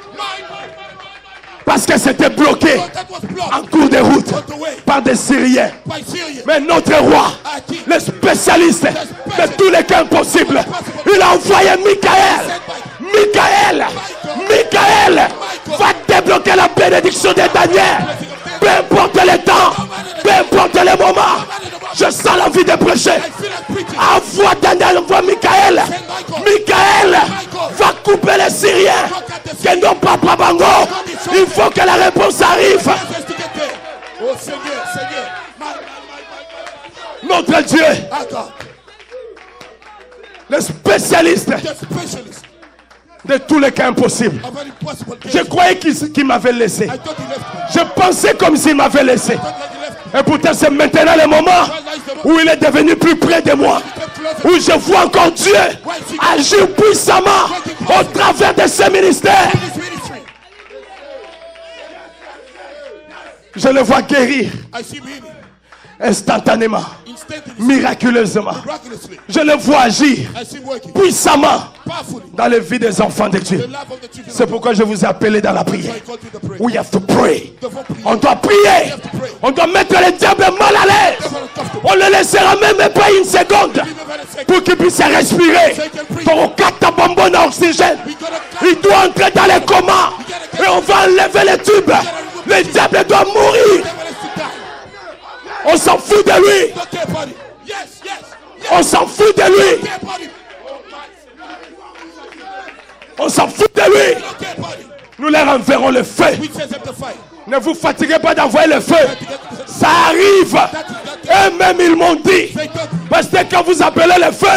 [SPEAKER 1] Parce que c'était bloqué
[SPEAKER 3] That was
[SPEAKER 1] en
[SPEAKER 3] blocked.
[SPEAKER 1] cours de route
[SPEAKER 3] On the way.
[SPEAKER 1] par des Syriens.
[SPEAKER 3] By Syria.
[SPEAKER 1] Mais notre roi, le spécialiste de tous les cas possibles, il a envoyé Michael. Michael va débloquer la bénédiction de Daniel. Peu importe le temps, peu importe le moment, je sens l'envie de prêcher.
[SPEAKER 3] I feel like preaching.
[SPEAKER 1] Envoie Daniel, envoie Michael. Michael va couper les Syriens que non Papa Bango. Il faut que la réponse arrive.
[SPEAKER 3] Oh Seigneur, Seigneur.
[SPEAKER 1] Notre Dieu, le spécialiste de tous les cas impossibles. Je croyais qu'il m'avait laissé. Je pensais comme s'il m'avait laissé. Et pourtant c'est maintenant le moment où il est devenu plus près de moi. Où je vois encore Dieu agir puissamment au travers de ce ministère. Je le vois guérir instantanément, miraculeusement. Je le vois agir puissamment dans les vies des enfants de Dieu. C'est pourquoi je vous ai appelé dans la prière. We have to pray. On doit prier. On doit mettre les diables mal à l'aise. On ne le laissera même pas une seconde pour qu'il puisse respirer. Ton cata bonbonne à oxygène. Il doit entrer dans les comas. Et on va enlever les tubes. Le diable doit mourir. On s'en fout de lui. On s'en fout de lui. On s'en fout de lui. Nous leur enverrons le feu. Ne vous fatiguez pas d'envoyer le feu. Ça arrive. Eux-mêmes ils m'ont dit. Parce que quand vous appelez le feu,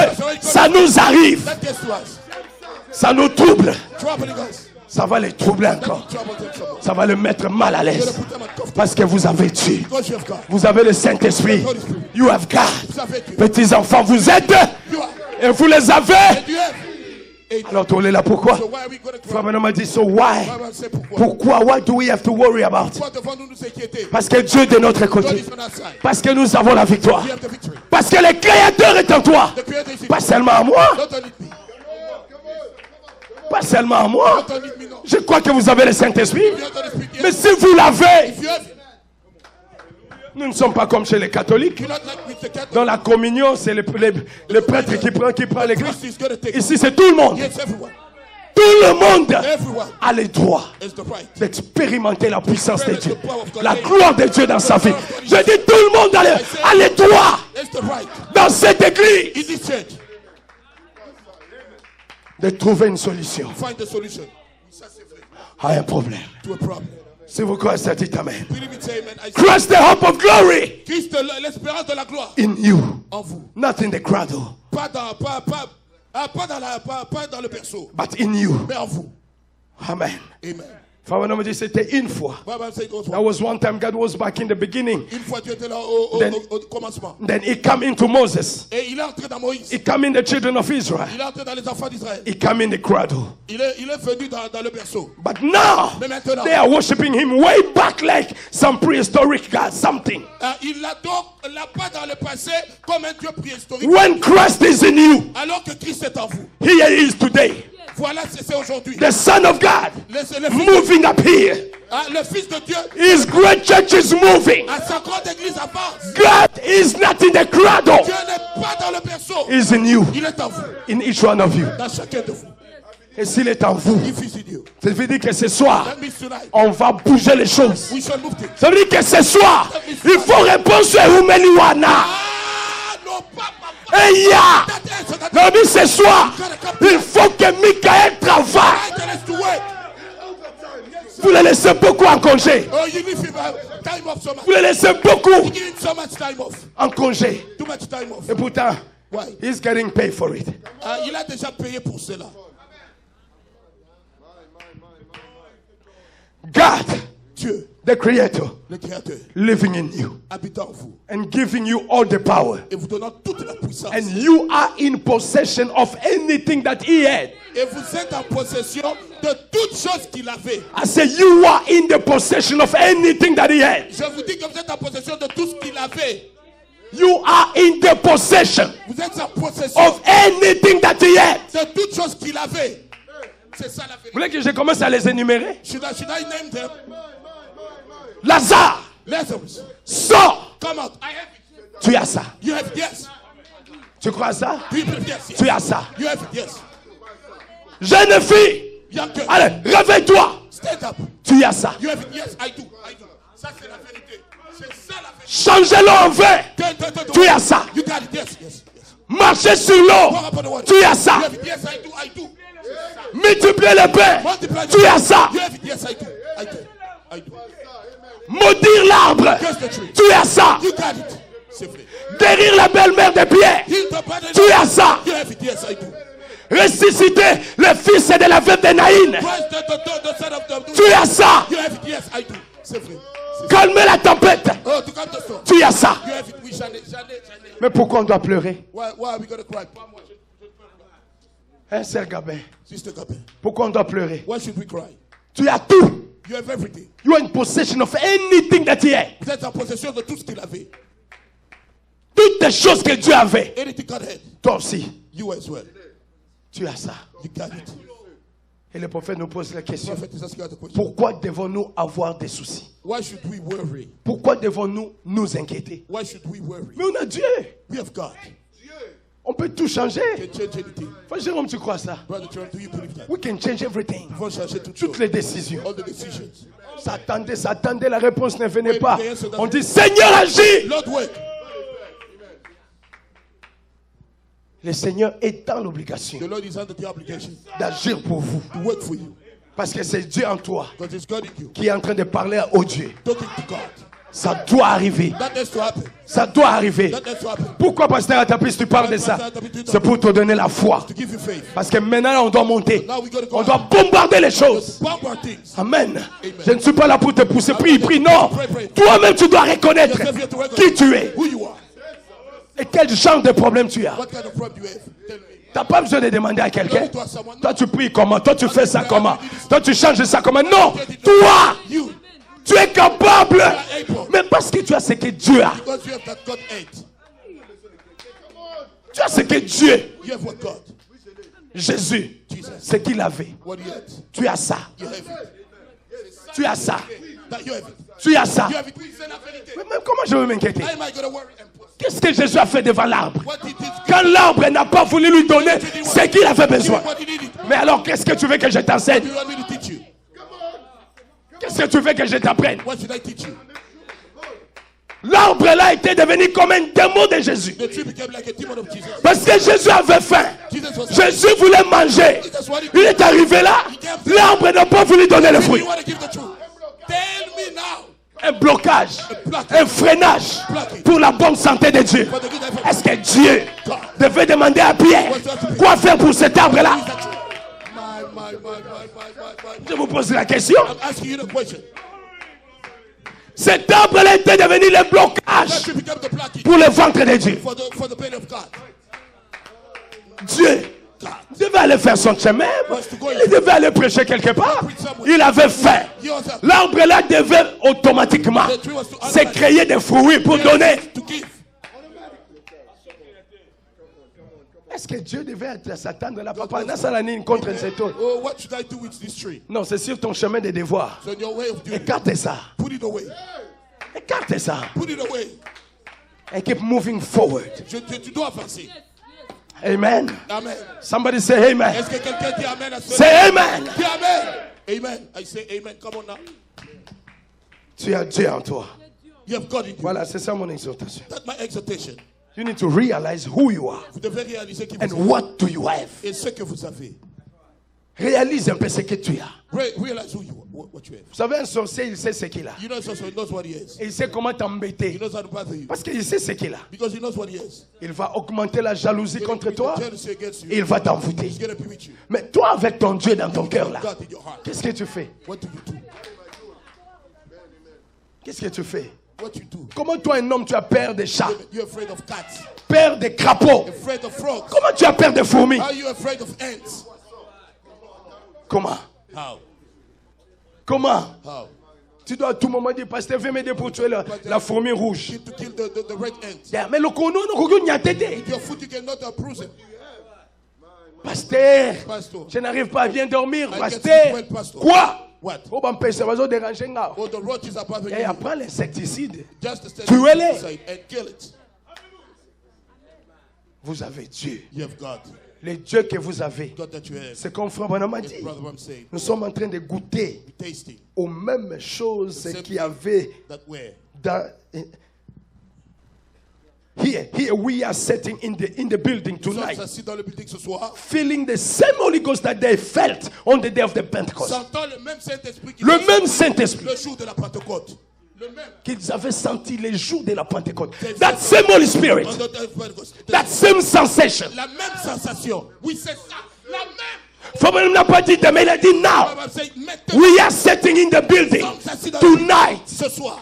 [SPEAKER 1] ça nous arrive. Ça nous trouble. Ça va les troubler encore. Ça va le mettre mal à l'aise. Parce que vous avez Dieu. Vous avez le Saint-Esprit. You have God. Petits enfants, vous êtes. Et vous les avez. Alors tu es là pourquoi? Frère m'a dit, so why? Pourquoi? What do we have to worry about? Parce que Dieu est de notre côté. Parce que nous avons la victoire. Parce que le Créateur est en toi. Pas seulement à moi. Pas seulement à moi. Je crois que vous avez le Saint-Esprit. Mais si vous l'avez, nous ne sommes pas comme chez les catholiques. Dans la communion, c'est le prêtre qui prend l'église. Ici, c'est tout le monde. Tout le monde a le droit d'expérimenter la puissance de Dieu. La gloire de Dieu dans sa vie. Je dis tout le monde a le droit dans cette église de trouver une solution à un problème. Si vous croyez ça, dites Amen. Christ the hope of glory.
[SPEAKER 3] Christ l'espérance de la gloire.
[SPEAKER 1] In you.
[SPEAKER 3] En vous.
[SPEAKER 1] Not in the cradle.
[SPEAKER 3] Pas dans le berceau.
[SPEAKER 1] But in you.
[SPEAKER 3] Mais en vous.
[SPEAKER 1] Amen.
[SPEAKER 3] Amen.
[SPEAKER 1] Frère m'a dit c'était une fois. That was one time God was back in the beginning.
[SPEAKER 3] Une fois Dieu était là au commencement.
[SPEAKER 1] Then he came into Moses.
[SPEAKER 3] Et il est entré dans Moïse.
[SPEAKER 1] He came in the children of Israel.
[SPEAKER 3] Il est entré dans les enfants d'Israël.
[SPEAKER 1] He came in the cradle.
[SPEAKER 3] Il est venu dans le berceau.
[SPEAKER 1] But now they are worshiping him way back like some prehistoric God, something.
[SPEAKER 3] Il l'a pas dans le passé comme un Dieu préhistorique.
[SPEAKER 1] When Christ is in you,
[SPEAKER 3] alors que Christ est en vous.
[SPEAKER 1] Here he is today.
[SPEAKER 3] Voilà, c'est aujourd'hui.
[SPEAKER 1] The Son of God moving up here.
[SPEAKER 3] Le Fils de Dieu.
[SPEAKER 1] His great church is moving.
[SPEAKER 3] Sa grande église avance.
[SPEAKER 1] God is not in the cradle.
[SPEAKER 3] Dieu n'est pas dans le berceau.
[SPEAKER 1] He's in you.
[SPEAKER 3] Il est en vous.
[SPEAKER 1] In each one of you.
[SPEAKER 3] Dans chacun de vous.
[SPEAKER 1] Et s'il est en vous, ça veut dire que ce soir,
[SPEAKER 3] tonight,
[SPEAKER 1] on va bouger les choses. Ça veut dire que ce soir, il faut répondre sur Oumeliwana. Et non, mais ce soir, il faut que Michael travaille. Vous le laissez beaucoup en congé. Vous le laissez beaucoup en congé. Et pourtant, he's getting paid for it.
[SPEAKER 3] Il a déjà payé pour cela.
[SPEAKER 1] God,
[SPEAKER 3] Dieu,
[SPEAKER 1] the Creator,
[SPEAKER 3] le Créateur,
[SPEAKER 1] living in you,
[SPEAKER 3] habitant en vous,
[SPEAKER 1] and giving you all the power,
[SPEAKER 3] et vous donnant toute la puissance,
[SPEAKER 1] and you are in possession of anything that He had.
[SPEAKER 3] Et vous êtes en possession de toutes choses qu'il avait.
[SPEAKER 1] I say you are in the possession of anything that He had.
[SPEAKER 3] Je vous dis que vous êtes en possession de tout ce qu'il avait.
[SPEAKER 1] You are in the possession.
[SPEAKER 3] Vous êtes en possession
[SPEAKER 1] of anything that He had.
[SPEAKER 3] De toutes choses qu'il avait. C'est ça la vérité.
[SPEAKER 1] Vous voulez que je commence à les énumérer?
[SPEAKER 3] Should I name them?
[SPEAKER 1] Lazare.
[SPEAKER 3] Lazarus.
[SPEAKER 1] Sors.
[SPEAKER 3] Come out. I have it.
[SPEAKER 1] Tu as ça.
[SPEAKER 3] You have it, yes.
[SPEAKER 1] Tu crois ça?
[SPEAKER 3] Yes, yes.
[SPEAKER 1] Tu as ça.
[SPEAKER 3] You have it, yes.
[SPEAKER 1] Jeune fille. Allez, réveille-toi.
[SPEAKER 3] Stand up.
[SPEAKER 1] Tu as ça.
[SPEAKER 3] You have it, yes, I do. Ça c'est la vérité. C'est ça la vérité.
[SPEAKER 1] Changez l'eau en vin. Tu as ça.
[SPEAKER 3] You got it, yes, yes.
[SPEAKER 1] Marchez sur l'eau. Tu as ça.
[SPEAKER 3] Yes, I do.
[SPEAKER 1] Multiplier le pain.
[SPEAKER 3] Multiply
[SPEAKER 1] Tu as ça.
[SPEAKER 3] You have it. Yes, I do. I do.
[SPEAKER 1] Maudire l'arbre.
[SPEAKER 3] Curse the tree.
[SPEAKER 1] Tu as ça.
[SPEAKER 3] You got it. Safely.
[SPEAKER 1] Guérir la belle-mère de Pierre.
[SPEAKER 3] Heal the body.
[SPEAKER 1] Tu as ça.
[SPEAKER 3] You have it. Yes, I do.
[SPEAKER 1] Ressusciter le fils de la veuve de Naïn.
[SPEAKER 3] Christ, the son of the.
[SPEAKER 1] Tu as ça.
[SPEAKER 3] You have it. Yes, I do. Safely.
[SPEAKER 1] Calmer la tempête.
[SPEAKER 3] Oh, to come the storm.
[SPEAKER 1] Tu as ça.
[SPEAKER 3] You have it. We shall.
[SPEAKER 1] Mais pourquoi on doit pleurer?
[SPEAKER 3] Why are we going to cry?
[SPEAKER 1] Hein, Sœur Gabin?
[SPEAKER 3] Sister Gabin.
[SPEAKER 1] Pourquoi on doit pleurer?
[SPEAKER 3] Why should we cry?
[SPEAKER 1] Tu as tout.
[SPEAKER 3] You have everything.
[SPEAKER 1] You are in possession of anything that he has.
[SPEAKER 3] Vous êtes en possession de tout ce qu'il avait.
[SPEAKER 1] Toutes les choses que Dieu avait.
[SPEAKER 3] Anything God had.
[SPEAKER 1] Toi aussi.
[SPEAKER 3] You as well.
[SPEAKER 1] Tu as ça.
[SPEAKER 3] You got it.
[SPEAKER 1] Et le prophète nous pose la question.
[SPEAKER 3] Prophet is asking us the question.
[SPEAKER 1] Pourquoi devons-nous avoir des soucis?
[SPEAKER 3] Why should we worry?
[SPEAKER 1] Pourquoi devons-nous nous inquiéter?
[SPEAKER 3] Why should we worry?
[SPEAKER 1] Mais on a Dieu.
[SPEAKER 3] We have God.
[SPEAKER 1] On peut tout changer.
[SPEAKER 3] We can change anything.
[SPEAKER 1] Frère Jérôme, tu crois ça?
[SPEAKER 3] Brother Jerome, do you believe that?
[SPEAKER 1] We can change everything.
[SPEAKER 3] Nous pouvons changer toutes
[SPEAKER 1] Toutes
[SPEAKER 3] choses.
[SPEAKER 1] les décisions.
[SPEAKER 3] All the decisions.
[SPEAKER 1] S'attendait, la réponse ne venait pas. On dit, Seigneur, agis.
[SPEAKER 3] Lord, work.
[SPEAKER 1] Le Seigneur est dans l'obligation
[SPEAKER 3] The Lord is under the obligation
[SPEAKER 1] d'agir pour vous.
[SPEAKER 3] to work for you.
[SPEAKER 1] Parce que c'est Dieu en toi
[SPEAKER 3] Because it's God in you.
[SPEAKER 1] qui est en train de parler au Dieu.
[SPEAKER 3] Talking to God.
[SPEAKER 1] Ça doit arriver.
[SPEAKER 3] That has to happen.
[SPEAKER 1] Ça doit arriver.
[SPEAKER 3] That has to happen.
[SPEAKER 1] Pourquoi, pasteur Atapis, tu parles de ça? C'est pour te donner la foi.
[SPEAKER 3] To give you faith.
[SPEAKER 1] Parce que maintenant, on doit monter.
[SPEAKER 3] Now we gotta go
[SPEAKER 1] On doit bombarder les choses.
[SPEAKER 3] Bombard things.
[SPEAKER 1] Amen. Je ne suis pas là pour te pousser. Prie. Non. Toi-même, tu dois reconnaître qui tu es.
[SPEAKER 3] Who you are.
[SPEAKER 1] Et quel genre de problème tu as.
[SPEAKER 3] What kind of problem you have? Tell me.
[SPEAKER 1] Tu n'as pas besoin de demander à quelqu'un. Toi, tu pries comment? Toi, tu fais ça comment? Toi, tu changes ça comment? Non. Toi,
[SPEAKER 3] You.
[SPEAKER 1] tu es capable. Mais parce que tu as ce que Dieu a.
[SPEAKER 3] Because you have that God ate.
[SPEAKER 1] Tu as ce que Dieu,
[SPEAKER 3] You have what God.
[SPEAKER 1] Jésus,
[SPEAKER 3] Jesus.
[SPEAKER 1] ce qu'il avait.
[SPEAKER 3] What he had.
[SPEAKER 1] Tu as ça.
[SPEAKER 3] You have it.
[SPEAKER 1] Tu as ça.
[SPEAKER 3] That you have it.
[SPEAKER 1] Tu as ça.
[SPEAKER 3] You have it. C'est la vérité.
[SPEAKER 1] Mais même comment je vais m'inquiéter?
[SPEAKER 3] How am I going to worry and put?
[SPEAKER 1] Qu'est-ce que Jésus a fait devant l'arbre?
[SPEAKER 3] What he did.
[SPEAKER 1] Quand l'arbre n'a pas voulu lui donner ce qu'il avait besoin.
[SPEAKER 3] What he needed.
[SPEAKER 1] Mais alors, qu'est-ce que tu veux que je t'enseigne?
[SPEAKER 3] Do you want me to teach you?
[SPEAKER 1] Qu'est-ce que tu veux que je t'apprenne?
[SPEAKER 3] What should I teach you?
[SPEAKER 1] L'arbre là était devenu comme un démon de Jésus.
[SPEAKER 3] The tree became like a demon of Jesus.
[SPEAKER 1] Parce que Jésus avait faim.
[SPEAKER 3] Jesus was
[SPEAKER 1] Jésus voulait manger. Il est arrivé là. L'arbre n'a pas voulu donner le fruit.
[SPEAKER 3] You want to give the truth? Tell me now.
[SPEAKER 1] Un blocage, un freinage pour la bonne santé de Dieu. Est-ce que Dieu devait demander à Pierre quoi faire pour cet arbre-là? Je vous pose la question.
[SPEAKER 3] I'm asking you the question.
[SPEAKER 1] Cet arbre-là était devenu le
[SPEAKER 3] That
[SPEAKER 1] blocage
[SPEAKER 3] tree became the blockage
[SPEAKER 1] pour le ventre de Dieu.
[SPEAKER 3] for the pain of God.
[SPEAKER 1] Dieu devait aller faire son chemin. Il devait aller prêcher quelque part. Il avait faim. L'arbre là devait automatiquement se créer des fruits pour donner.
[SPEAKER 3] To give.
[SPEAKER 1] Est-ce que Dieu devait s'attendre là, papa? Contre un secteur.
[SPEAKER 3] Oh, what should I do with this tree?
[SPEAKER 1] Non, c'est sur ton chemin de devoir.
[SPEAKER 3] So in your way of doing it,
[SPEAKER 1] Écarte ça.
[SPEAKER 3] put it away.
[SPEAKER 1] Écarte ça.
[SPEAKER 3] Put it away.
[SPEAKER 1] And keep moving forward.
[SPEAKER 3] Tu dois avancer.
[SPEAKER 1] Amen.
[SPEAKER 3] Amen.
[SPEAKER 1] Somebody say amen.
[SPEAKER 3] Est-ce que quelqu'un dit amen à ce
[SPEAKER 1] Say amen.
[SPEAKER 3] Dis amen. Amen. I say amen. Come on now.
[SPEAKER 1] Tu as Dieu en toi.
[SPEAKER 3] You have God in you.
[SPEAKER 1] Voilà, c'est ça mon exhortation.
[SPEAKER 3] That's my exhortation.
[SPEAKER 1] You need to realize who you are
[SPEAKER 3] Vous devez réaliser qui
[SPEAKER 1] and
[SPEAKER 3] vous êtes
[SPEAKER 1] what do you have.
[SPEAKER 3] et ce que vous avez.
[SPEAKER 1] Réalise un peu ce que tu as.
[SPEAKER 3] Realize who you are, what you have.
[SPEAKER 1] Vous savez, un sorcier, il sait ce qu'il a.
[SPEAKER 3] You know, so he knows what he is.
[SPEAKER 1] Et il sait comment
[SPEAKER 3] He
[SPEAKER 1] t'embêter.
[SPEAKER 3] knows how to bother you.
[SPEAKER 1] Parce qu'il sait ce qu'il a.
[SPEAKER 3] Because he knows what he is.
[SPEAKER 1] Il va augmenter la jalousie contre toi.
[SPEAKER 3] Jealousy against you.
[SPEAKER 1] Et il va t'envoûter.
[SPEAKER 3] He's going to be with you.
[SPEAKER 1] Mais toi, avec ton Dieu dans ton cœur là,
[SPEAKER 3] God in your heart.
[SPEAKER 1] qu'est-ce que tu fais?
[SPEAKER 3] What do you do?
[SPEAKER 1] Qu'est-ce que tu fais?
[SPEAKER 3] What you do?
[SPEAKER 1] Comment toi, un homme, tu as peur des chats,
[SPEAKER 3] You're afraid of cats.
[SPEAKER 1] peur des crapauds?
[SPEAKER 3] Afraid of frogs.
[SPEAKER 1] Comment tu as peur des fourmis?
[SPEAKER 3] How are you afraid of ants?
[SPEAKER 1] Comment?
[SPEAKER 3] How?
[SPEAKER 1] Comment?
[SPEAKER 3] How?
[SPEAKER 1] Tu dois à tout moment dire, pasteur, viens m'aider pour tuer la fourmi rouge.
[SPEAKER 3] To kill the red ants.
[SPEAKER 1] Yeah, mais le kono, il n'y a tété.
[SPEAKER 3] With your foot, you cannot bruise it.
[SPEAKER 1] Pasteur,
[SPEAKER 3] Pastor.
[SPEAKER 1] je n'arrive pas à bien dormir.
[SPEAKER 3] I
[SPEAKER 1] Pasteur,
[SPEAKER 3] can't sleep well, pastor.
[SPEAKER 1] quoi?
[SPEAKER 3] What?
[SPEAKER 1] Oh, ben, ça va se déranger.
[SPEAKER 3] Oh, the roaches are bothering
[SPEAKER 1] Et
[SPEAKER 3] you.
[SPEAKER 1] après l'insecticide,
[SPEAKER 3] Just stay
[SPEAKER 1] tuez-les.
[SPEAKER 3] inside and kill it.
[SPEAKER 1] Vous avez Dieu.
[SPEAKER 3] You have God.
[SPEAKER 1] Le Dieu que vous avez,
[SPEAKER 3] God that you have.
[SPEAKER 1] c'est comme Frère Branham a
[SPEAKER 3] Yes,
[SPEAKER 1] dit.
[SPEAKER 3] brother, I'm saying.
[SPEAKER 1] Nous sommes en train de goûter
[SPEAKER 3] Tasting
[SPEAKER 1] aux mêmes choses qu'il y avait
[SPEAKER 3] that way.
[SPEAKER 1] dans... Here we are sitting in the building
[SPEAKER 3] Nous sommes
[SPEAKER 1] tonight,
[SPEAKER 3] assis dans le building ce soir.
[SPEAKER 1] feeling the same Holy Ghost that they felt on the day of the Pentecost.
[SPEAKER 3] Sentant le même Saint-Esprit
[SPEAKER 1] Le même Saint-Esprit
[SPEAKER 3] le jour de la Pentecôte. Le même.
[SPEAKER 1] qu'ils avaient senti les jours de la Pentecôte. That same Holy Spirit, that same sensation.
[SPEAKER 3] La même sensation. Oui, c'est ça. La même.
[SPEAKER 1] Frère n'a pas dit demain, il a dit now. We are sitting in the building tonight.
[SPEAKER 3] Ce soir.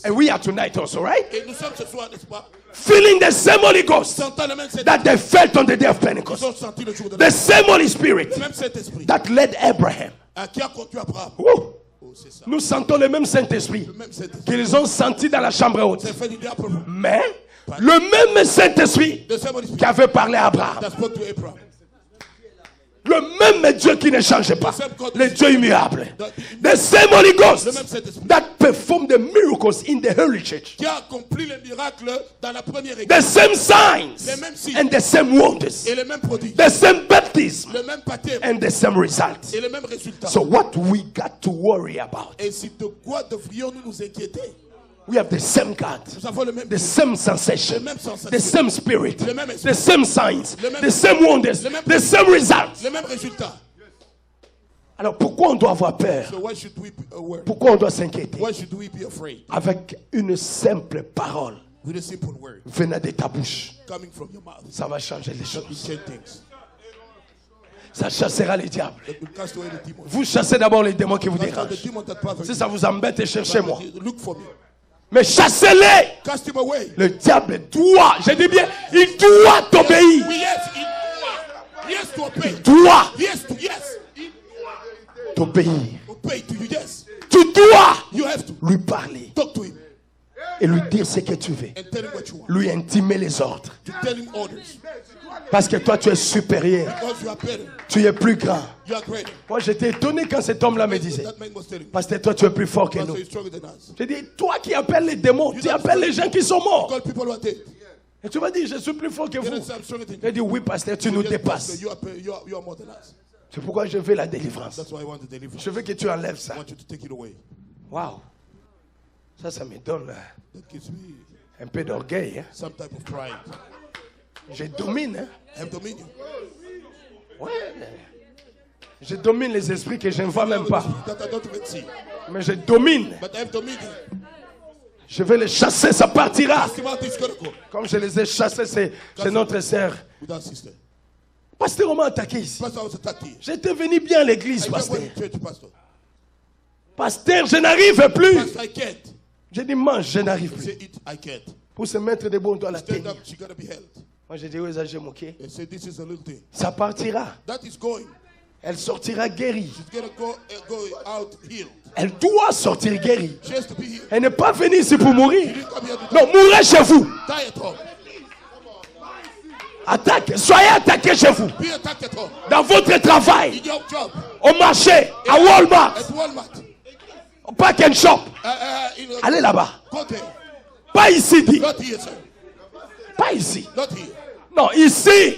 [SPEAKER 1] And we are tonight also, right?
[SPEAKER 3] Et nous sommes ce soir, n'est-ce pas?
[SPEAKER 1] Feeling the same Holy Ghost
[SPEAKER 3] Sentant le même Saint-Esprit.
[SPEAKER 1] that they felt on the day of
[SPEAKER 3] Ils
[SPEAKER 1] Pentecost.
[SPEAKER 3] ont senti le jour de
[SPEAKER 1] The same Holy Spirit
[SPEAKER 3] le même Saint-Esprit.
[SPEAKER 1] that led Abraham.
[SPEAKER 3] Qui a conduit Abraham.
[SPEAKER 1] Woo.
[SPEAKER 3] Oh, c'est ça.
[SPEAKER 1] Nous sentons le même Saint-Esprit
[SPEAKER 3] Le même Saint-Esprit.
[SPEAKER 1] qu'ils ont senti dans la chambre haute.
[SPEAKER 3] C'est fait du diable pour vous.
[SPEAKER 1] Mais le même Saint-Esprit
[SPEAKER 3] The same Holy Spirit
[SPEAKER 1] qui avait parlé à Abraham.
[SPEAKER 3] that spoke to Abraham.
[SPEAKER 1] Le même Dieu qui ne change pas. Le Dieu immuable. The same Holy Ghost that performed the miracles in the early church.
[SPEAKER 3] Qui a accompli les miracles dans la première église.
[SPEAKER 1] The same signs
[SPEAKER 3] Les mêmes signes.
[SPEAKER 1] and the same wonders.
[SPEAKER 3] Et les mêmes prodiges.
[SPEAKER 1] The same baptism
[SPEAKER 3] Le même baptême.
[SPEAKER 1] and the same results.
[SPEAKER 3] Et les mêmes résultats.
[SPEAKER 1] So what we got to worry about?
[SPEAKER 3] Et si de quoi devrions-nous nous inquiéter?
[SPEAKER 1] We have the same God,
[SPEAKER 3] Nous avons le même
[SPEAKER 1] the same sensation,
[SPEAKER 3] Le même sensation.
[SPEAKER 1] the same spirit,
[SPEAKER 3] Le même esprit.
[SPEAKER 1] the same signs,
[SPEAKER 3] Le même-
[SPEAKER 1] the same wonders,
[SPEAKER 3] Le même-
[SPEAKER 1] the same results.
[SPEAKER 3] les mêmes résultats.
[SPEAKER 1] Alors pourquoi on doit avoir peur?
[SPEAKER 3] So why should we be aware?
[SPEAKER 1] Pourquoi on doit s'inquiéter?
[SPEAKER 3] Why should we be afraid?
[SPEAKER 1] Avec une simple parole
[SPEAKER 3] With a simple word
[SPEAKER 1] venant de ta bouche,
[SPEAKER 3] coming from your mouth.
[SPEAKER 1] ça va changer les
[SPEAKER 3] That will
[SPEAKER 1] choses.
[SPEAKER 3] change things.
[SPEAKER 1] Ça chassera les diables.
[SPEAKER 3] That will cast away the demons.
[SPEAKER 1] Vous chassez d'abord les démons qui vous
[SPEAKER 3] Cast away the
[SPEAKER 1] dérangent.
[SPEAKER 3] demons that bother
[SPEAKER 1] Si ça vous embête, cherchez-moi.
[SPEAKER 3] you. Look for me.
[SPEAKER 1] Mais chassez-les.
[SPEAKER 3] Cast him away.
[SPEAKER 1] Le diable doit, je dis bien, il doit t'obéir.
[SPEAKER 3] Oui, yes, he has to obey.
[SPEAKER 1] Doit
[SPEAKER 3] Yes, to yes. He
[SPEAKER 1] t'obéir.
[SPEAKER 3] obey to you. Yes,
[SPEAKER 1] Tu dois
[SPEAKER 3] you have to
[SPEAKER 1] lui parler
[SPEAKER 3] talk to him
[SPEAKER 1] et lui dire ce que tu veux.
[SPEAKER 3] and tell him what you want.
[SPEAKER 1] Lui intimer les ordres.
[SPEAKER 3] To tell him orders
[SPEAKER 1] Parce que toi, tu es supérieur.
[SPEAKER 3] because you are better.
[SPEAKER 1] Tu es plus grand.
[SPEAKER 3] You are greater.
[SPEAKER 1] Moi, j'étais étonné quand cet homme-là me disait,
[SPEAKER 3] That man was telling me.
[SPEAKER 1] parce que toi, tu es plus fort que
[SPEAKER 3] Pastor
[SPEAKER 1] nous.
[SPEAKER 3] is stronger than us.
[SPEAKER 1] Je dis, toi qui appelles les démons, tu appelles les gens qui sont morts.
[SPEAKER 3] Call people who are dead.
[SPEAKER 1] Et tu vas dire, je suis plus fort que
[SPEAKER 3] You
[SPEAKER 1] vous.
[SPEAKER 3] know, I'm stronger than
[SPEAKER 1] Je
[SPEAKER 3] you.
[SPEAKER 1] dis, oui, pasteur, tu nous
[SPEAKER 3] Yes,
[SPEAKER 1] dépasses.
[SPEAKER 3] pastor, you are more than us.
[SPEAKER 1] C'est pourquoi je veux la délivrance.
[SPEAKER 3] That's why I want to deliver.
[SPEAKER 1] Je veux que tu enlèves
[SPEAKER 3] I
[SPEAKER 1] ça.
[SPEAKER 3] want you to take it away.
[SPEAKER 1] Waouh. Ça me donne
[SPEAKER 3] That gives me
[SPEAKER 1] un peu d'orgueil. Hein.
[SPEAKER 3] some type of pride.
[SPEAKER 1] Je domine. Hein.
[SPEAKER 3] I have dominion.
[SPEAKER 1] Ouais. Je domine les esprits que je ne vois même pas.
[SPEAKER 3] That I don't even see.
[SPEAKER 1] Mais je domine.
[SPEAKER 3] But I have dominion.
[SPEAKER 1] Je vais les chasser, ça partira.
[SPEAKER 3] Timothy is going to go
[SPEAKER 1] Comme je les ai chassés, c'est notre sœur.
[SPEAKER 3] with our sister.
[SPEAKER 1] Pasteur, on m'a attaqué ici.
[SPEAKER 3] Pastor, I was attacked here.
[SPEAKER 1] J'étais venu bien à l'église,
[SPEAKER 3] I
[SPEAKER 1] pasteur.
[SPEAKER 3] went to church, Pastor.
[SPEAKER 1] Pasteur, je n'arrive plus.
[SPEAKER 3] Pastor, I can't.
[SPEAKER 1] J'ai dit, mange, je n'arrive
[SPEAKER 3] He
[SPEAKER 1] plus.
[SPEAKER 3] said, eat, I can't.
[SPEAKER 1] Pour se mettre debout, on doit la
[SPEAKER 3] Stand
[SPEAKER 1] tenir.
[SPEAKER 3] up, she got to be held.
[SPEAKER 1] Moi, j'ai dit, oui, ça, j'ai moqué.
[SPEAKER 3] They said, this is a little thing.
[SPEAKER 1] Ça partira.
[SPEAKER 3] That is going.
[SPEAKER 1] Elle sortira guérie.
[SPEAKER 3] She's going to go out healed.
[SPEAKER 1] Elle doit sortir guérie.
[SPEAKER 3] She has to be healed.
[SPEAKER 1] Elle n'est pas venue ici pour mourir.
[SPEAKER 3] You didn't come here to
[SPEAKER 1] Non, mourrez chez vous.
[SPEAKER 3] die at home.
[SPEAKER 1] Attaque. Soyez attaqués chez vous.
[SPEAKER 3] Be attacked at home.
[SPEAKER 1] Dans votre travail.
[SPEAKER 3] In your job.
[SPEAKER 1] Au marché. À Walmart.
[SPEAKER 3] At Walmart.
[SPEAKER 1] Au Pack and Shop.
[SPEAKER 3] In
[SPEAKER 1] Allez là-bas.
[SPEAKER 3] Go there.
[SPEAKER 1] Pas ici, dit.
[SPEAKER 3] Not here, sir.
[SPEAKER 1] Pas ici.
[SPEAKER 3] Not here.
[SPEAKER 1] Non, ici,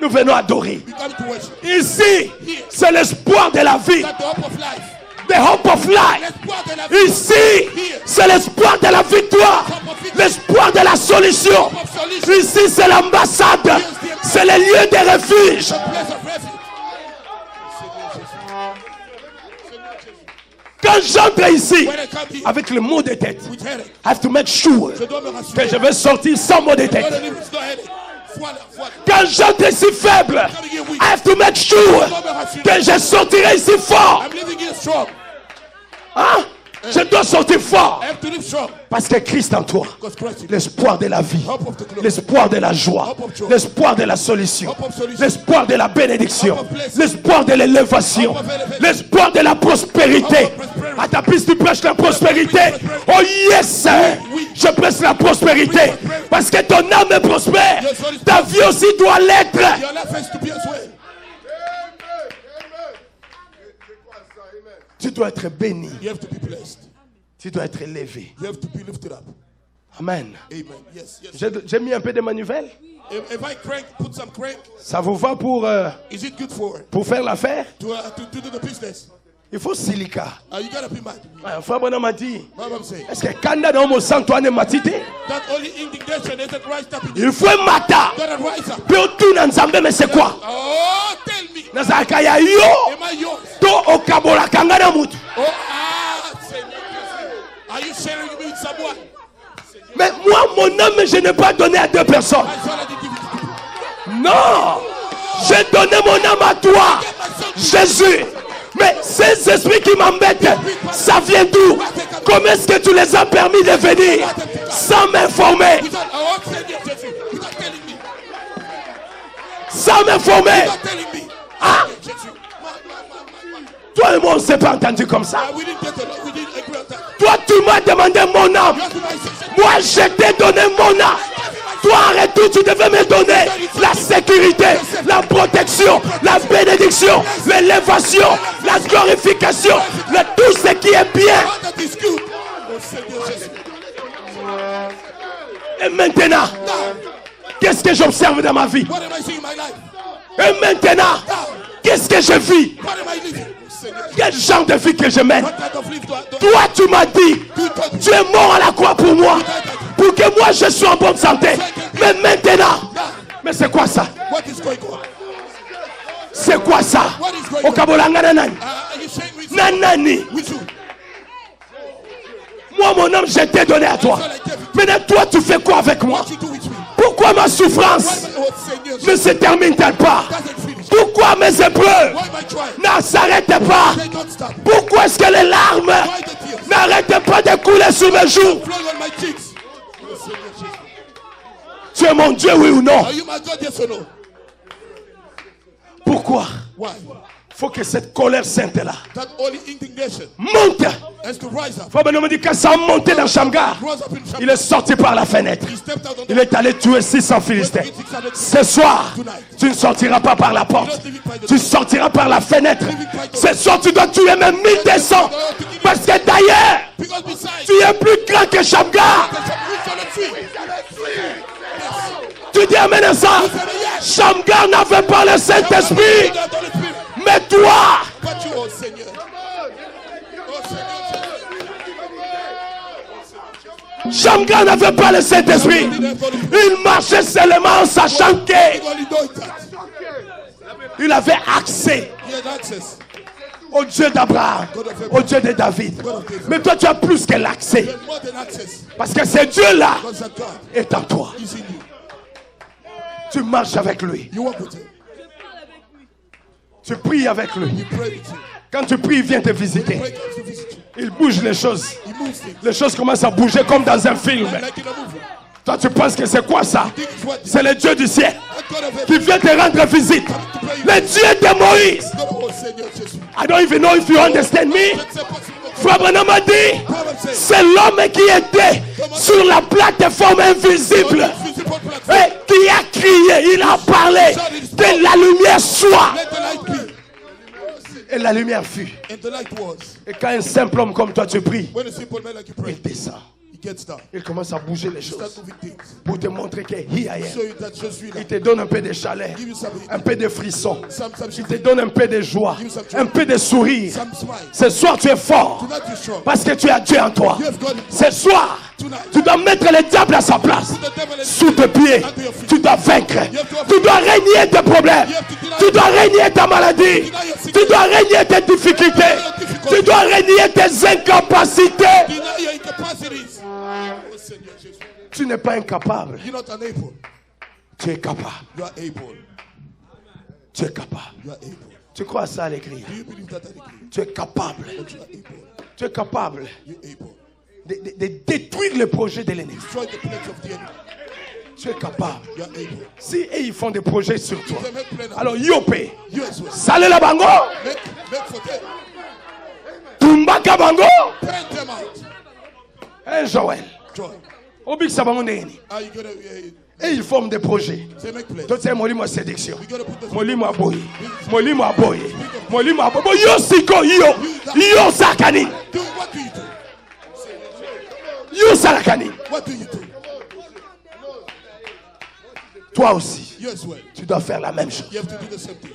[SPEAKER 1] nous venons adorer.
[SPEAKER 3] We come to worship.
[SPEAKER 1] Ici, c'est l'espoir de la vie.
[SPEAKER 3] That's the hope of life.
[SPEAKER 1] The hope of life.
[SPEAKER 3] L'espoir de la vie.
[SPEAKER 1] Ici, c'est l'espoir de la victoire. L'espoir de la solution. Ici, c'est l'ambassade. C'est le lieu de refuge.
[SPEAKER 3] The place of refuge.
[SPEAKER 1] Quand j'entre ici,
[SPEAKER 3] When I come here
[SPEAKER 1] avec le mot de tête,
[SPEAKER 3] with headache,
[SPEAKER 1] I have to make sure
[SPEAKER 3] je dois me
[SPEAKER 1] que
[SPEAKER 3] rassurer.
[SPEAKER 1] je vais sortir sans mot de
[SPEAKER 3] Not
[SPEAKER 1] tête.
[SPEAKER 3] only with no headache. Voilà, voilà.
[SPEAKER 1] Quand j'entre ici faible, I have to make sure que je sortirai ici fort.
[SPEAKER 3] I'm living here strong.
[SPEAKER 1] Hein? Je dois sortir fort.
[SPEAKER 3] I have to live strong.
[SPEAKER 1] Parce que Christ en toi,
[SPEAKER 3] Because Christ is
[SPEAKER 1] l'espoir de la vie,
[SPEAKER 3] hope of the glory.
[SPEAKER 1] l'espoir de la joie,
[SPEAKER 3] Hope of joy.
[SPEAKER 1] l'espoir de la solution,
[SPEAKER 3] Hope of solution.
[SPEAKER 1] l'espoir de la bénédiction,
[SPEAKER 3] Hope of blessing.
[SPEAKER 1] l'espoir de l'élévation,
[SPEAKER 3] Hope of elevation.
[SPEAKER 1] l'espoir de la prospérité.
[SPEAKER 3] Hope of prosperity.
[SPEAKER 1] À ta piste, tu prêches la prospérité. Oh yes,
[SPEAKER 3] Oui.
[SPEAKER 1] je prêche la prospérité. Parce que ton âme est prospère. Ta vie aussi doit l'être.
[SPEAKER 3] Your life has to be as well.
[SPEAKER 1] Tu dois être béni.
[SPEAKER 3] You have to be blessed.
[SPEAKER 1] Tu dois être élevé.
[SPEAKER 3] You have to be lifted up.
[SPEAKER 1] Amen.
[SPEAKER 3] Amen. Yes, yes.
[SPEAKER 1] J'ai mis un peu de manivelle.
[SPEAKER 3] If I crank, put some crank,
[SPEAKER 1] Ça vous va pour
[SPEAKER 3] is it good for
[SPEAKER 1] faire l'affaire?
[SPEAKER 3] to do the business?
[SPEAKER 1] Il faut silica.
[SPEAKER 3] You gotta be mad.
[SPEAKER 1] Frère Bonhomme m'a dit,
[SPEAKER 3] What I'm saying.
[SPEAKER 1] est-ce que Kanda dans mon sang, toi, n'est matité?
[SPEAKER 3] That only indignation isn't right up in
[SPEAKER 1] Il faut un mata.
[SPEAKER 3] you. Gotta rise up.
[SPEAKER 1] Puis tout dans Nzambe, mais c'est quoi?
[SPEAKER 3] Oh, tell me.
[SPEAKER 1] Nazaka ya yo.
[SPEAKER 3] Am I yours?
[SPEAKER 1] To okabola kanga na mutu.
[SPEAKER 3] Oh, Seigneur. Are you sharing me with someone?
[SPEAKER 1] Mais moi, mon âme, je n'ai pas donné à deux personnes.
[SPEAKER 3] I saw that you give it to me.
[SPEAKER 1] Non. J'ai donné mon âme à toi, Jésus. Mais ces esprits qui m'embêtent, ça vient d'où? Comment est-ce que tu les as permis de venir sans m'informer?
[SPEAKER 3] Oh, Seigneur Jésus. You're not telling me.
[SPEAKER 1] Sans m'informer.
[SPEAKER 3] You're not telling me.
[SPEAKER 1] Ah,
[SPEAKER 3] Jésus.
[SPEAKER 1] toi et moi, on ne s'est pas entendu comme ça.
[SPEAKER 3] We didn't agree on that.
[SPEAKER 1] Toi, tu m'as demandé mon âme.
[SPEAKER 3] You have to rise up.
[SPEAKER 1] Moi, je t'ai donné mon âme. Toi, arrête tout, tu devais me donner la sécurité, la protection, la bénédiction, l'élévation, la glorification, tout ce qui est bien.
[SPEAKER 3] All that is good. Oh, Seigneur Jésus.
[SPEAKER 1] Et maintenant, qu'est-ce que j'observe dans ma vie?
[SPEAKER 3] What am I seeing in my life?
[SPEAKER 1] Et maintenant, qu'est-ce que je vis?
[SPEAKER 3] What am I living? Oh, Seigneur.
[SPEAKER 1] Quel genre de vie que je mène?
[SPEAKER 3] What kind of life do I
[SPEAKER 1] Toi, tu m'as dit, tu es mort à la croix pour moi, pour que moi je sois en bonne santé. Mais maintenant, mais c'est quoi ça?
[SPEAKER 3] What is going on?
[SPEAKER 1] C'est quoi ça? Au Kabolanga nanani?
[SPEAKER 3] Are you sharing with
[SPEAKER 1] Nanani?
[SPEAKER 3] with you?
[SPEAKER 1] Moi, mon âme, je t'ai donné à toi. Maintenant, toi, tu fais quoi avec moi?
[SPEAKER 3] What you do with me?
[SPEAKER 1] Pourquoi ma souffrance
[SPEAKER 3] Oh, Seigneur
[SPEAKER 1] ne
[SPEAKER 3] Jésus.
[SPEAKER 1] se termine-t-elle pas?
[SPEAKER 3] Doesn't finish.
[SPEAKER 1] Pourquoi mes épreuves
[SPEAKER 3] Why am I trying?
[SPEAKER 1] ne s'arrêtent pas?
[SPEAKER 3] They don't stop.
[SPEAKER 1] Pourquoi est-ce que les larmes
[SPEAKER 3] Why the tears?
[SPEAKER 1] n'arrêtent pas de couler sur mes joues?
[SPEAKER 3] Flowing on my cheeks. Oh, Seigneur Jésus.
[SPEAKER 1] Tu es mon Dieu, oui ou non?
[SPEAKER 3] Are you my God? Yes or no?
[SPEAKER 1] Pourquoi?
[SPEAKER 3] Why?
[SPEAKER 1] Faut que cette colère sainte-là
[SPEAKER 3] That only indignation
[SPEAKER 1] monte.
[SPEAKER 3] has to rise up.
[SPEAKER 1] Fabien me dit que ça a monté dans Shamgar.
[SPEAKER 3] Rose up in Shamgar.
[SPEAKER 1] Il est sorti par la fenêtre.
[SPEAKER 3] He stepped out on
[SPEAKER 1] Il
[SPEAKER 3] the
[SPEAKER 1] est allé tuer 600 Philistins. Ce soir, tu ne sortiras pas par la porte. Tu sortiras par la fenêtre. Ce soir, tu dois tuer même 1200. Parce que d'ailleurs,
[SPEAKER 3] because besides
[SPEAKER 1] tu es plus grand que Shamgar.
[SPEAKER 3] the roots on the tree.
[SPEAKER 1] Tu dis amen à ça. Shamgar n'avait pas le Saint-Esprit.
[SPEAKER 3] That only tree.
[SPEAKER 1] Mais toi,
[SPEAKER 3] But you, oh Seigneur. Oh Seigneur.
[SPEAKER 1] Shamgar n'avait pas le Saint-Esprit. Il marchait seulement en sachant
[SPEAKER 3] You only know that.
[SPEAKER 1] qu'il avait accès
[SPEAKER 3] He had access.
[SPEAKER 1] au Dieu d'Abraham, au Dieu de David. Mais toi, tu as plus que l'accès.
[SPEAKER 3] You have more than access.
[SPEAKER 1] Parce que ce Dieu-là
[SPEAKER 3] Because that God
[SPEAKER 1] est en toi.
[SPEAKER 3] is in you.
[SPEAKER 1] Tu marches avec lui.
[SPEAKER 3] You walk with him.
[SPEAKER 1] Tu pries avec lui.
[SPEAKER 3] You pray with him.
[SPEAKER 1] Quand tu pries, il vient te visiter.
[SPEAKER 3] Pray comes to visit you.
[SPEAKER 1] Il bouge les choses.
[SPEAKER 3] He moves things.
[SPEAKER 1] Les choses commencent à bouger comme dans un film.
[SPEAKER 3] Like in a movie.
[SPEAKER 1] Toi, tu penses que c'est quoi ça?
[SPEAKER 3] Think it's what
[SPEAKER 1] C'est le Dieu du ciel
[SPEAKER 3] that God of
[SPEAKER 1] qui
[SPEAKER 3] heaven.
[SPEAKER 1] vient te rendre visite. Le Dieu de Moïse.
[SPEAKER 3] God, oh Seigneur Jésus.
[SPEAKER 1] I don't even know if you understand me.
[SPEAKER 3] That's impossible.
[SPEAKER 1] Frère Branham a dit,
[SPEAKER 3] Proverbs says,
[SPEAKER 1] c'est l'homme qui était sur la plateforme invisible
[SPEAKER 3] visible platform.
[SPEAKER 1] et qui a crié, il a parlé, que la lumière soit.
[SPEAKER 3] Let the light be.
[SPEAKER 1] Et la lumière fut.
[SPEAKER 3] And the light was.
[SPEAKER 1] Et quand un simple homme comme toi tu pries,
[SPEAKER 3] When a simple man like you pray,
[SPEAKER 1] il descend.
[SPEAKER 3] he gets down.
[SPEAKER 1] Il commence à bouger les
[SPEAKER 3] Start
[SPEAKER 1] choses
[SPEAKER 3] moving things.
[SPEAKER 1] pour te montrer que here I
[SPEAKER 3] Show
[SPEAKER 1] am.
[SPEAKER 3] you that je suis là.
[SPEAKER 1] Il te donne un peu de chaleur,
[SPEAKER 3] Give you some,
[SPEAKER 1] un peu de frisson.
[SPEAKER 3] some
[SPEAKER 1] Il te donne un peu de joie, un peu de sourire.
[SPEAKER 3] some smile.
[SPEAKER 1] Ce soir tu es fort
[SPEAKER 3] Tonight you're strong.
[SPEAKER 1] parce que tu as Dieu en toi.
[SPEAKER 3] You have God.
[SPEAKER 1] Ce soir, tu dois mettre le diable à sa place.
[SPEAKER 3] The devil is
[SPEAKER 1] Sous tes pieds, tu dois vaincre. Tu dois régner tes problèmes. Tu dois régner ta maladie. Tu dois régner tes difficultés. Tu dois régner tes incapacités.
[SPEAKER 3] deny your incapacities. Oh Seigneur Jésus.
[SPEAKER 1] Tu n'es pas incapable.
[SPEAKER 3] You're not unable.
[SPEAKER 1] Tu es capable.
[SPEAKER 3] You are able.
[SPEAKER 1] Tu es capable.
[SPEAKER 3] You are able.
[SPEAKER 1] Tu crois à ça à l'écrire.
[SPEAKER 3] Do you believe that I agree?
[SPEAKER 1] Tu es capable.
[SPEAKER 3] But you are able.
[SPEAKER 1] Tu es capable
[SPEAKER 3] You're able.
[SPEAKER 1] de détruire le projet de l'ennemi.
[SPEAKER 3] Destroy the plans of the enemy.
[SPEAKER 1] Tu es capable.
[SPEAKER 3] You are able.
[SPEAKER 1] Si eux, ils font des projets sur toi,
[SPEAKER 3] They make plans.
[SPEAKER 1] alors yopé,
[SPEAKER 3] You as well.
[SPEAKER 1] salé la bango,
[SPEAKER 3] Make for them.
[SPEAKER 1] tumbaka bango,
[SPEAKER 3] Paint them out.
[SPEAKER 1] un Joël.
[SPEAKER 3] Joy.
[SPEAKER 1] Obik sabango ndeni.
[SPEAKER 3] Are you gonna?
[SPEAKER 1] Et ils forment des projets.
[SPEAKER 3] They make plans.
[SPEAKER 1] Toi, c'est molimo séduction.
[SPEAKER 3] You gotta put the.
[SPEAKER 1] Molimo aboye. Molimo aboye. Molimo aboye. Yo siko yo. Yo sakani.
[SPEAKER 3] Do what do you do?
[SPEAKER 1] Yo salakani.
[SPEAKER 3] What do you do?
[SPEAKER 1] Toi aussi,
[SPEAKER 3] You as well.
[SPEAKER 1] tu dois faire la même chose.
[SPEAKER 3] You have to do the same thing.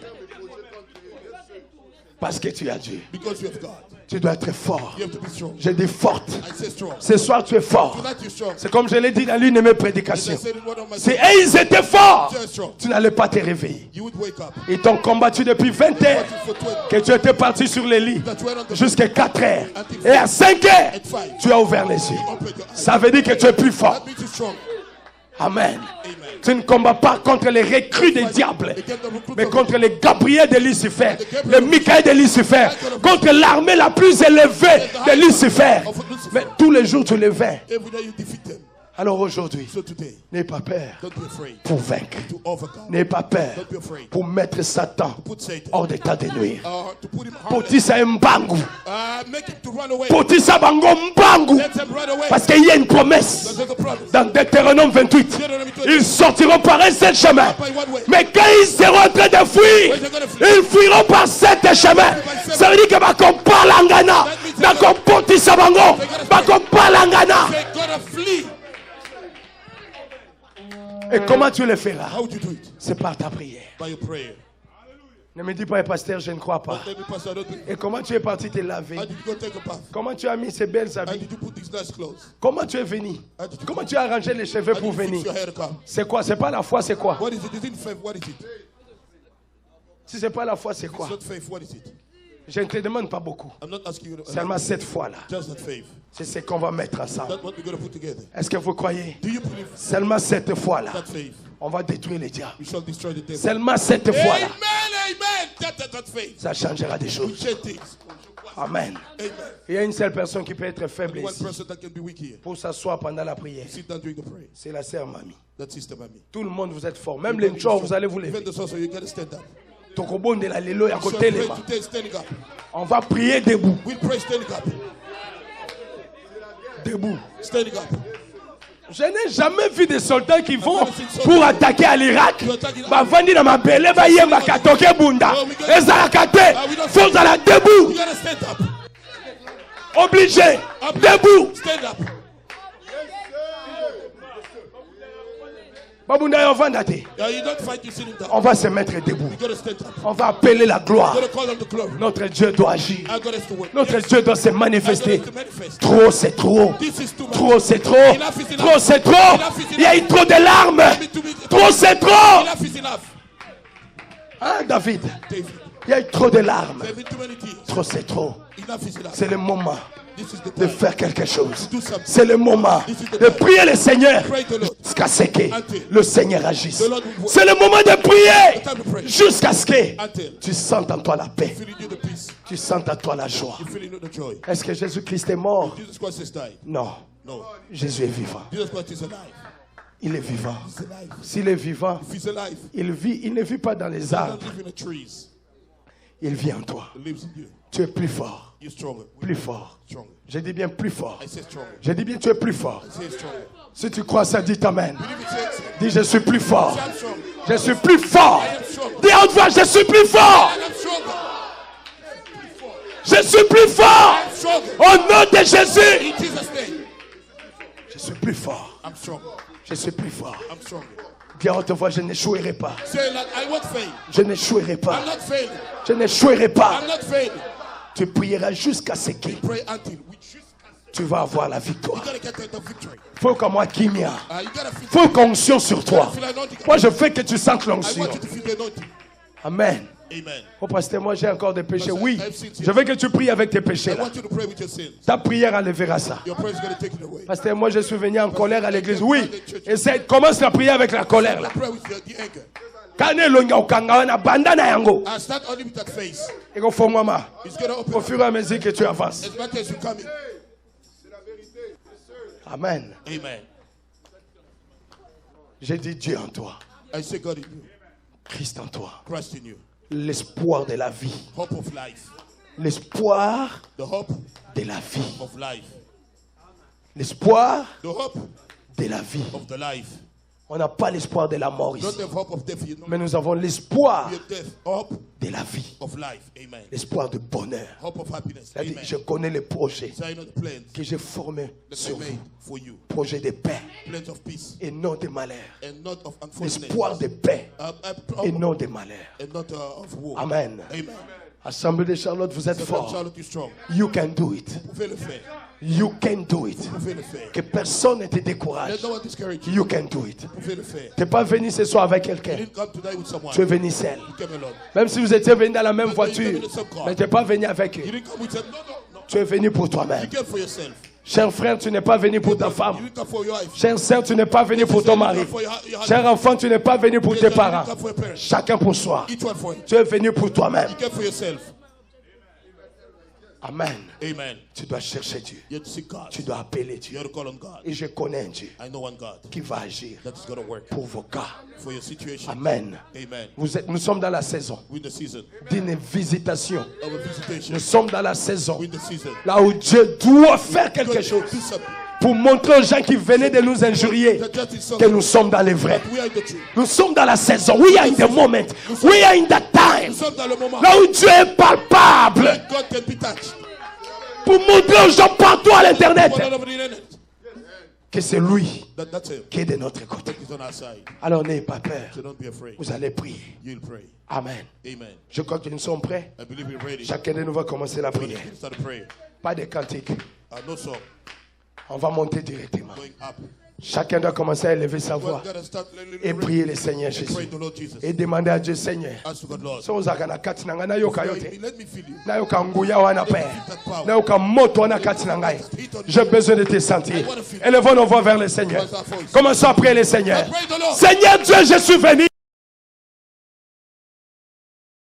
[SPEAKER 1] Parce que tu as Dieu.
[SPEAKER 3] Because you have God.
[SPEAKER 1] Tu dois être fort.
[SPEAKER 3] You have to be strong.
[SPEAKER 1] Je dis forte.
[SPEAKER 3] I say strong.
[SPEAKER 1] Ce soir, tu es fort.
[SPEAKER 3] Tonight you're strong.
[SPEAKER 1] C'est comme je l'ai dit dans l'une de mes prédications.
[SPEAKER 3] I said in one of my
[SPEAKER 1] Si ils étaient forts,
[SPEAKER 3] They're strong.
[SPEAKER 1] tu n'allais pas te réveiller.
[SPEAKER 3] You would wake up.
[SPEAKER 1] Ils t'ont combattu depuis 20 heures.
[SPEAKER 3] For 20.
[SPEAKER 1] Que tu étais parti sur les lits
[SPEAKER 3] That you went on the
[SPEAKER 1] jusqu'à 4 heures. Et à 5 heures,
[SPEAKER 3] at 5.
[SPEAKER 1] tu as ouvert les yeux.
[SPEAKER 3] Open your eyes.
[SPEAKER 1] Ça veut dire que tu es plus fort.
[SPEAKER 3] That means you're strong.
[SPEAKER 1] Amen.
[SPEAKER 3] Amen.
[SPEAKER 1] Tu ne combats pas contre les recrues des diables, mais contre les Gabriel de Lucifer, les Michael de Lucifer, contre l'armée la plus élevée de Lucifer. Mais tous les jours tu les vains.
[SPEAKER 3] Every day you defeat them.
[SPEAKER 1] Alors aujourd'hui,
[SPEAKER 3] So today,
[SPEAKER 1] n'aie pas peur
[SPEAKER 3] don't be afraid
[SPEAKER 1] pour vaincre.
[SPEAKER 3] to overcome.
[SPEAKER 1] N'aie pas peur
[SPEAKER 3] Don't be afraid
[SPEAKER 1] pour mettre Satan
[SPEAKER 3] put Satan.
[SPEAKER 1] hors d'état de nuire.
[SPEAKER 3] To put him
[SPEAKER 1] Pour
[SPEAKER 3] hard.
[SPEAKER 1] dire ça mbangu.
[SPEAKER 3] Make him to run away.
[SPEAKER 1] Pour dire ça bango mbangu.
[SPEAKER 3] Let him run away.
[SPEAKER 1] Parce qu'il y a une promesse.
[SPEAKER 3] There's a promise.
[SPEAKER 1] Dans Deutéronome 28, ils sortiront par un seul chemin.
[SPEAKER 3] By one way.
[SPEAKER 1] Mais quand ils seront en train de fuir, ils fuiront par 7 chemins. Ça veut dire que Bakompa Langana, Bakompa Sabango, Bakompa Langana.
[SPEAKER 3] They're gonna flee.
[SPEAKER 1] Et comment tu le feras?
[SPEAKER 3] How would you do it?
[SPEAKER 1] C'est par ta prière.
[SPEAKER 3] By your prayer.
[SPEAKER 1] Ne me dis pas, pasteur, je ne crois pas.
[SPEAKER 3] Let me pass out.
[SPEAKER 1] Et comment tu es parti te laver?
[SPEAKER 3] How did you go take a bath?
[SPEAKER 1] Comment tu as mis ces belles
[SPEAKER 3] How
[SPEAKER 1] habits?
[SPEAKER 3] did you put these nice clothes?
[SPEAKER 1] Comment tu es venu? Comment tu as arrangé les cheveux
[SPEAKER 3] How
[SPEAKER 1] pour
[SPEAKER 3] did you fix
[SPEAKER 1] venir?
[SPEAKER 3] your hair to come?
[SPEAKER 1] C'est quoi? C'est pas la foi, c'est quoi?
[SPEAKER 3] What is it? Is it faith? What is it?
[SPEAKER 1] Si c'est pas la foi, c'est quoi?
[SPEAKER 3] It's not faith. What is it?
[SPEAKER 1] Je ne te demande pas beaucoup.
[SPEAKER 3] I'm not asking you to.
[SPEAKER 1] Seulement cette fois-là.
[SPEAKER 3] Just that faith.
[SPEAKER 1] C'est ce qu'on va mettre ensemble.
[SPEAKER 3] That's what we're gonna put together.
[SPEAKER 1] Est-ce que vous croyez?
[SPEAKER 3] Do you believe
[SPEAKER 1] Seulement cette fois-là,
[SPEAKER 3] that faith?
[SPEAKER 1] on va détruire les diables.
[SPEAKER 3] We shall destroy the devil.
[SPEAKER 1] Seulement cette fois-là,
[SPEAKER 3] Amen. Amen. That faith.
[SPEAKER 1] ça changera des
[SPEAKER 3] We
[SPEAKER 1] choses.
[SPEAKER 3] change things.
[SPEAKER 1] Amen.
[SPEAKER 3] Amen.
[SPEAKER 1] Il y a une seule personne qui peut être faible
[SPEAKER 3] One
[SPEAKER 1] ici
[SPEAKER 3] person that can be weak here.
[SPEAKER 1] pour s'asseoir pendant la prière.
[SPEAKER 3] Sit down during the prayer.
[SPEAKER 1] C'est la sœur Mamie.
[SPEAKER 3] That's Sister Mami.
[SPEAKER 1] Tout le monde, vous êtes fort. Même les nchors, vous allez vous
[SPEAKER 3] Even
[SPEAKER 1] lever.
[SPEAKER 3] the sorcerer, you gotta stand up.
[SPEAKER 1] Tokobo de la lelo ya
[SPEAKER 3] We shall
[SPEAKER 1] côté
[SPEAKER 3] pray
[SPEAKER 1] les mains.
[SPEAKER 3] today standing up.
[SPEAKER 1] On va prier debout.
[SPEAKER 3] We'll pray standing up.
[SPEAKER 1] Debout.
[SPEAKER 3] Standing up.
[SPEAKER 1] Je n'ai jamais vu des soldats qui vont pour attaquer à l'Irak. Bavandi na mabele ba yemba katoke bunda. Ezalakate. Faut la debout.
[SPEAKER 3] You gotta stand up.
[SPEAKER 1] Obligé. Debout.
[SPEAKER 3] Stand up.
[SPEAKER 1] Babunda yo vandate.
[SPEAKER 3] You don't fight you sitting down.
[SPEAKER 1] On va se mettre debout.
[SPEAKER 3] You gotta stand up.
[SPEAKER 1] On va appeler la gloire.
[SPEAKER 3] You gotta call on the glory.
[SPEAKER 1] Notre Dieu doit agir.
[SPEAKER 3] I got us to work.
[SPEAKER 1] Notre Dieu doit se
[SPEAKER 3] I got
[SPEAKER 1] manifester.
[SPEAKER 3] us to manifest.
[SPEAKER 1] Trop, c'est trop.
[SPEAKER 3] This is too much.
[SPEAKER 1] Trop, c'est trop.
[SPEAKER 3] Enough is enough.
[SPEAKER 1] Trop, c'est trop.
[SPEAKER 3] Enough is enough.
[SPEAKER 1] Il y a eu trop de larmes. Trop, c'est trop.
[SPEAKER 3] Enough is enough.
[SPEAKER 1] Hein, David?
[SPEAKER 3] David.
[SPEAKER 1] Il y a eu trop de larmes.
[SPEAKER 3] There have been too many tears.
[SPEAKER 1] Trop, c'est trop.
[SPEAKER 3] Enough is enough.
[SPEAKER 1] C'est le moment
[SPEAKER 3] This is the
[SPEAKER 1] de
[SPEAKER 3] time.
[SPEAKER 1] faire quelque chose.
[SPEAKER 3] Do something.
[SPEAKER 1] C'est le moment de prier le Seigneur jusqu'à ce que le Seigneur agisse. C'est le moment de prier jusqu'à ce que tu sentes en toi la paix.
[SPEAKER 3] Feeling you the peace.
[SPEAKER 1] Tu sentes en toi la joie.
[SPEAKER 3] You feeling the joy.
[SPEAKER 1] Est-ce que Jésus-Christ est mort?
[SPEAKER 3] Jesus Christ has died.
[SPEAKER 1] Non.
[SPEAKER 3] No.
[SPEAKER 1] Jésus est vivant.
[SPEAKER 3] Jesus Christ is alive.
[SPEAKER 1] Il est vivant.
[SPEAKER 3] He's alive.
[SPEAKER 1] S'il est vivant,
[SPEAKER 3] If he's alive,
[SPEAKER 1] il vit. Il ne vit pas dans les
[SPEAKER 3] he
[SPEAKER 1] arbres.
[SPEAKER 3] doesn't live in the trees.
[SPEAKER 1] Il vit en toi.
[SPEAKER 3] He lives in you.
[SPEAKER 1] Tu es plus fort.
[SPEAKER 3] You're stronger.
[SPEAKER 1] Plus fort.
[SPEAKER 3] Stronger.
[SPEAKER 1] Je dis bien plus fort.
[SPEAKER 3] I say stronger.
[SPEAKER 1] Je dis bien tu es plus fort.
[SPEAKER 3] I say stronger.
[SPEAKER 1] Si tu crois ça, dis Amen.
[SPEAKER 3] Believe it, say it.
[SPEAKER 1] Dis je suis plus fort.
[SPEAKER 3] I'm strong.
[SPEAKER 1] Je suis plus fort.
[SPEAKER 3] I am stronger.
[SPEAKER 1] Dis à haute voix, je suis plus fort.
[SPEAKER 3] I am stronger.
[SPEAKER 1] Je suis plus fort.
[SPEAKER 3] I'm stronger.
[SPEAKER 1] Au nom de Jésus.
[SPEAKER 3] In Jesus' name.
[SPEAKER 1] Je suis plus fort.
[SPEAKER 3] I'm stronger.
[SPEAKER 1] Je suis plus fort.
[SPEAKER 3] I'm stronger.
[SPEAKER 1] Dis à haute voix, je n'échouerai pas.
[SPEAKER 3] Say like I won't fail.
[SPEAKER 1] Je n'échouerai pas.
[SPEAKER 3] I'm not failing.
[SPEAKER 1] Je n'échouerai pas.
[SPEAKER 3] I'm not failing.
[SPEAKER 1] Tu prieras jusqu'à ce que
[SPEAKER 3] Pray until we just
[SPEAKER 1] tu vas avoir la victoire.
[SPEAKER 3] you gotta get the victory.
[SPEAKER 1] Faut que moi, Kimia,
[SPEAKER 3] You gotta feel.
[SPEAKER 1] faut qu'onction sur toi.
[SPEAKER 3] Feel anointing.
[SPEAKER 1] Moi, je veux que tu sentes
[SPEAKER 3] I
[SPEAKER 1] l'onction.
[SPEAKER 3] want you to feel the anointing.
[SPEAKER 1] Amen.
[SPEAKER 3] Amen.
[SPEAKER 1] Oh, pasteur, moi, j'ai encore des péchés. Oui, je veux que tu pries avec tes péchés
[SPEAKER 3] I
[SPEAKER 1] là.
[SPEAKER 3] want you to pray with your sins.
[SPEAKER 1] Ta prière enlèvera ça.
[SPEAKER 3] Your prayer is gonna take it away.
[SPEAKER 1] Pasteur, moi, je suis venu en colère à l'église. Oui, essaie, commence la prière avec la colère là.
[SPEAKER 3] Pray with the anger.
[SPEAKER 1] Kane longa ukanga na banda na yango.
[SPEAKER 3] I start only with that face.
[SPEAKER 1] Eko fo mama.
[SPEAKER 3] It's gonna open
[SPEAKER 1] Au fur et à mesure que tu avances.
[SPEAKER 3] as much as you come in.
[SPEAKER 1] Amen.
[SPEAKER 3] Amen.
[SPEAKER 1] J'ai dit Dieu en toi,
[SPEAKER 3] I say God in you.
[SPEAKER 1] Christ en toi,
[SPEAKER 3] Christ in you.
[SPEAKER 1] l'espoir de la vie,
[SPEAKER 3] Hope of life.
[SPEAKER 1] l'espoir
[SPEAKER 3] The hope
[SPEAKER 1] de la vie,
[SPEAKER 3] of life.
[SPEAKER 1] l'espoir
[SPEAKER 3] The hope
[SPEAKER 1] de la vie.
[SPEAKER 3] of the life.
[SPEAKER 1] On n'a pas l'espoir de la mort
[SPEAKER 3] Not
[SPEAKER 1] ici,
[SPEAKER 3] the hope of death, you know.
[SPEAKER 1] mais nous avons l'espoir
[SPEAKER 3] Your death. Hope
[SPEAKER 1] de la vie,
[SPEAKER 3] of life. Amen.
[SPEAKER 1] l'espoir de bonheur.
[SPEAKER 3] Hope of happiness.
[SPEAKER 1] C'est-à-dire,
[SPEAKER 3] Amen.
[SPEAKER 1] je connais les projets
[SPEAKER 3] So I know the plans
[SPEAKER 1] que j'ai formés
[SPEAKER 3] that
[SPEAKER 1] sur
[SPEAKER 3] I made
[SPEAKER 1] vous,
[SPEAKER 3] for you.
[SPEAKER 1] projets de paix
[SPEAKER 3] Plans of peace
[SPEAKER 1] et non de malheur,
[SPEAKER 3] and not of unfortunate.
[SPEAKER 1] l'espoir de paix et
[SPEAKER 3] And
[SPEAKER 1] non de malheur.
[SPEAKER 3] not of war.
[SPEAKER 1] Amen.
[SPEAKER 3] Amen.
[SPEAKER 1] Assemblée de Charlotte, vous êtes fort.
[SPEAKER 3] Charlotte is strong.
[SPEAKER 1] You can do it.
[SPEAKER 3] Vous pouvez le faire.
[SPEAKER 1] You can do it.
[SPEAKER 3] Vous pouvez le faire.
[SPEAKER 1] Que personne ne te décourage.
[SPEAKER 3] Let no one discourage you.
[SPEAKER 1] You can do it.
[SPEAKER 3] Vous pouvez le faire.
[SPEAKER 1] Tu n'es pas venu ce soir avec
[SPEAKER 3] You
[SPEAKER 1] quelqu'un.
[SPEAKER 3] didn't come today with someone.
[SPEAKER 1] Tu es venu seul.
[SPEAKER 3] You came alone.
[SPEAKER 1] Même si vous étiez venu dans la même voiture, mais tu n'es pas venu avec eux.
[SPEAKER 3] You didn't come with them. No, no, no.
[SPEAKER 1] Tu es venu pour toi-même.
[SPEAKER 3] You came for yourself.
[SPEAKER 1] Cher frère, tu n'es pas venu pour ta
[SPEAKER 3] You
[SPEAKER 1] femme.
[SPEAKER 3] didn't come for your wife.
[SPEAKER 1] Cher sœur, tu n'es pas venu pour ton mari. Cher enfant, tu n'es pas venu pour tes parents.
[SPEAKER 3] You didn't come for your parents.
[SPEAKER 1] Chacun pour soi.
[SPEAKER 3] Each one for him.
[SPEAKER 1] Tu es venu pour toi-même.
[SPEAKER 3] You came for yourself.
[SPEAKER 1] Amen.
[SPEAKER 3] Amen.
[SPEAKER 1] Tu dois chercher Dieu.
[SPEAKER 3] You have to seek God.
[SPEAKER 1] Tu dois appeler
[SPEAKER 3] You
[SPEAKER 1] Dieu.
[SPEAKER 3] have to call on God.
[SPEAKER 1] Et je connais un Dieu
[SPEAKER 3] I know one God
[SPEAKER 1] qui va agir
[SPEAKER 3] that is going to work
[SPEAKER 1] pour vos cas.
[SPEAKER 3] for your situation.
[SPEAKER 1] Amen.
[SPEAKER 3] Amen.
[SPEAKER 1] Nous sommes dans la saison
[SPEAKER 3] We're in the season
[SPEAKER 1] d'une visitation.
[SPEAKER 3] of a visitation.
[SPEAKER 1] Nous sommes dans la saison
[SPEAKER 3] We're in the season.
[SPEAKER 1] là où Dieu doit faire quelque chose
[SPEAKER 3] Do something.
[SPEAKER 1] pour montrer aux gens qui venaient de nous injurier
[SPEAKER 3] The church is
[SPEAKER 1] que
[SPEAKER 3] something.
[SPEAKER 1] nous sommes dans les vrais.
[SPEAKER 3] We are in the truth.
[SPEAKER 1] Nous sommes dans la saison. We are in the moment. We are in the time.
[SPEAKER 3] Nous sommes dans le moment.
[SPEAKER 1] Là où Dieu est palpable.
[SPEAKER 3] Where God can be touched.
[SPEAKER 1] Pour montrer aux gens partout à l'internet
[SPEAKER 3] All over the internet.
[SPEAKER 1] que c'est lui
[SPEAKER 3] That's him.
[SPEAKER 1] qui est de notre côté.
[SPEAKER 3] He's on our side.
[SPEAKER 1] Alors n'ayez pas peur.
[SPEAKER 3] So don't be afraid.
[SPEAKER 1] Vous allez prier.
[SPEAKER 3] You'll pray.
[SPEAKER 1] Amen.
[SPEAKER 3] Amen.
[SPEAKER 1] Je crois que nous sommes prêts.
[SPEAKER 3] I believe we're ready.
[SPEAKER 1] Chacun de nous va commencer la prière.
[SPEAKER 3] Start to pray.
[SPEAKER 1] Pas de cantique.
[SPEAKER 3] No song.
[SPEAKER 1] On va monter directement.
[SPEAKER 3] Going up.
[SPEAKER 1] Chacun doit commencer à élever sa
[SPEAKER 3] We're
[SPEAKER 1] voix
[SPEAKER 3] going to start
[SPEAKER 1] et prier le Seigneur
[SPEAKER 3] pray
[SPEAKER 1] Jésus.
[SPEAKER 3] to Lord Jesus.
[SPEAKER 1] Et demander à Dieu, Seigneur,
[SPEAKER 3] Ask to God, Lord.
[SPEAKER 1] so ozaka na kati na ngai nayoka yo te.
[SPEAKER 3] Let me feel you.
[SPEAKER 1] Nayoka nguya wana père. Nayoka moto wana kati na ngai. J'ai besoin de te sentir. Élevons nos voix vers le Seigneur. Commençons à prier le Seigneur. Seigneur Dieu, je suis venu.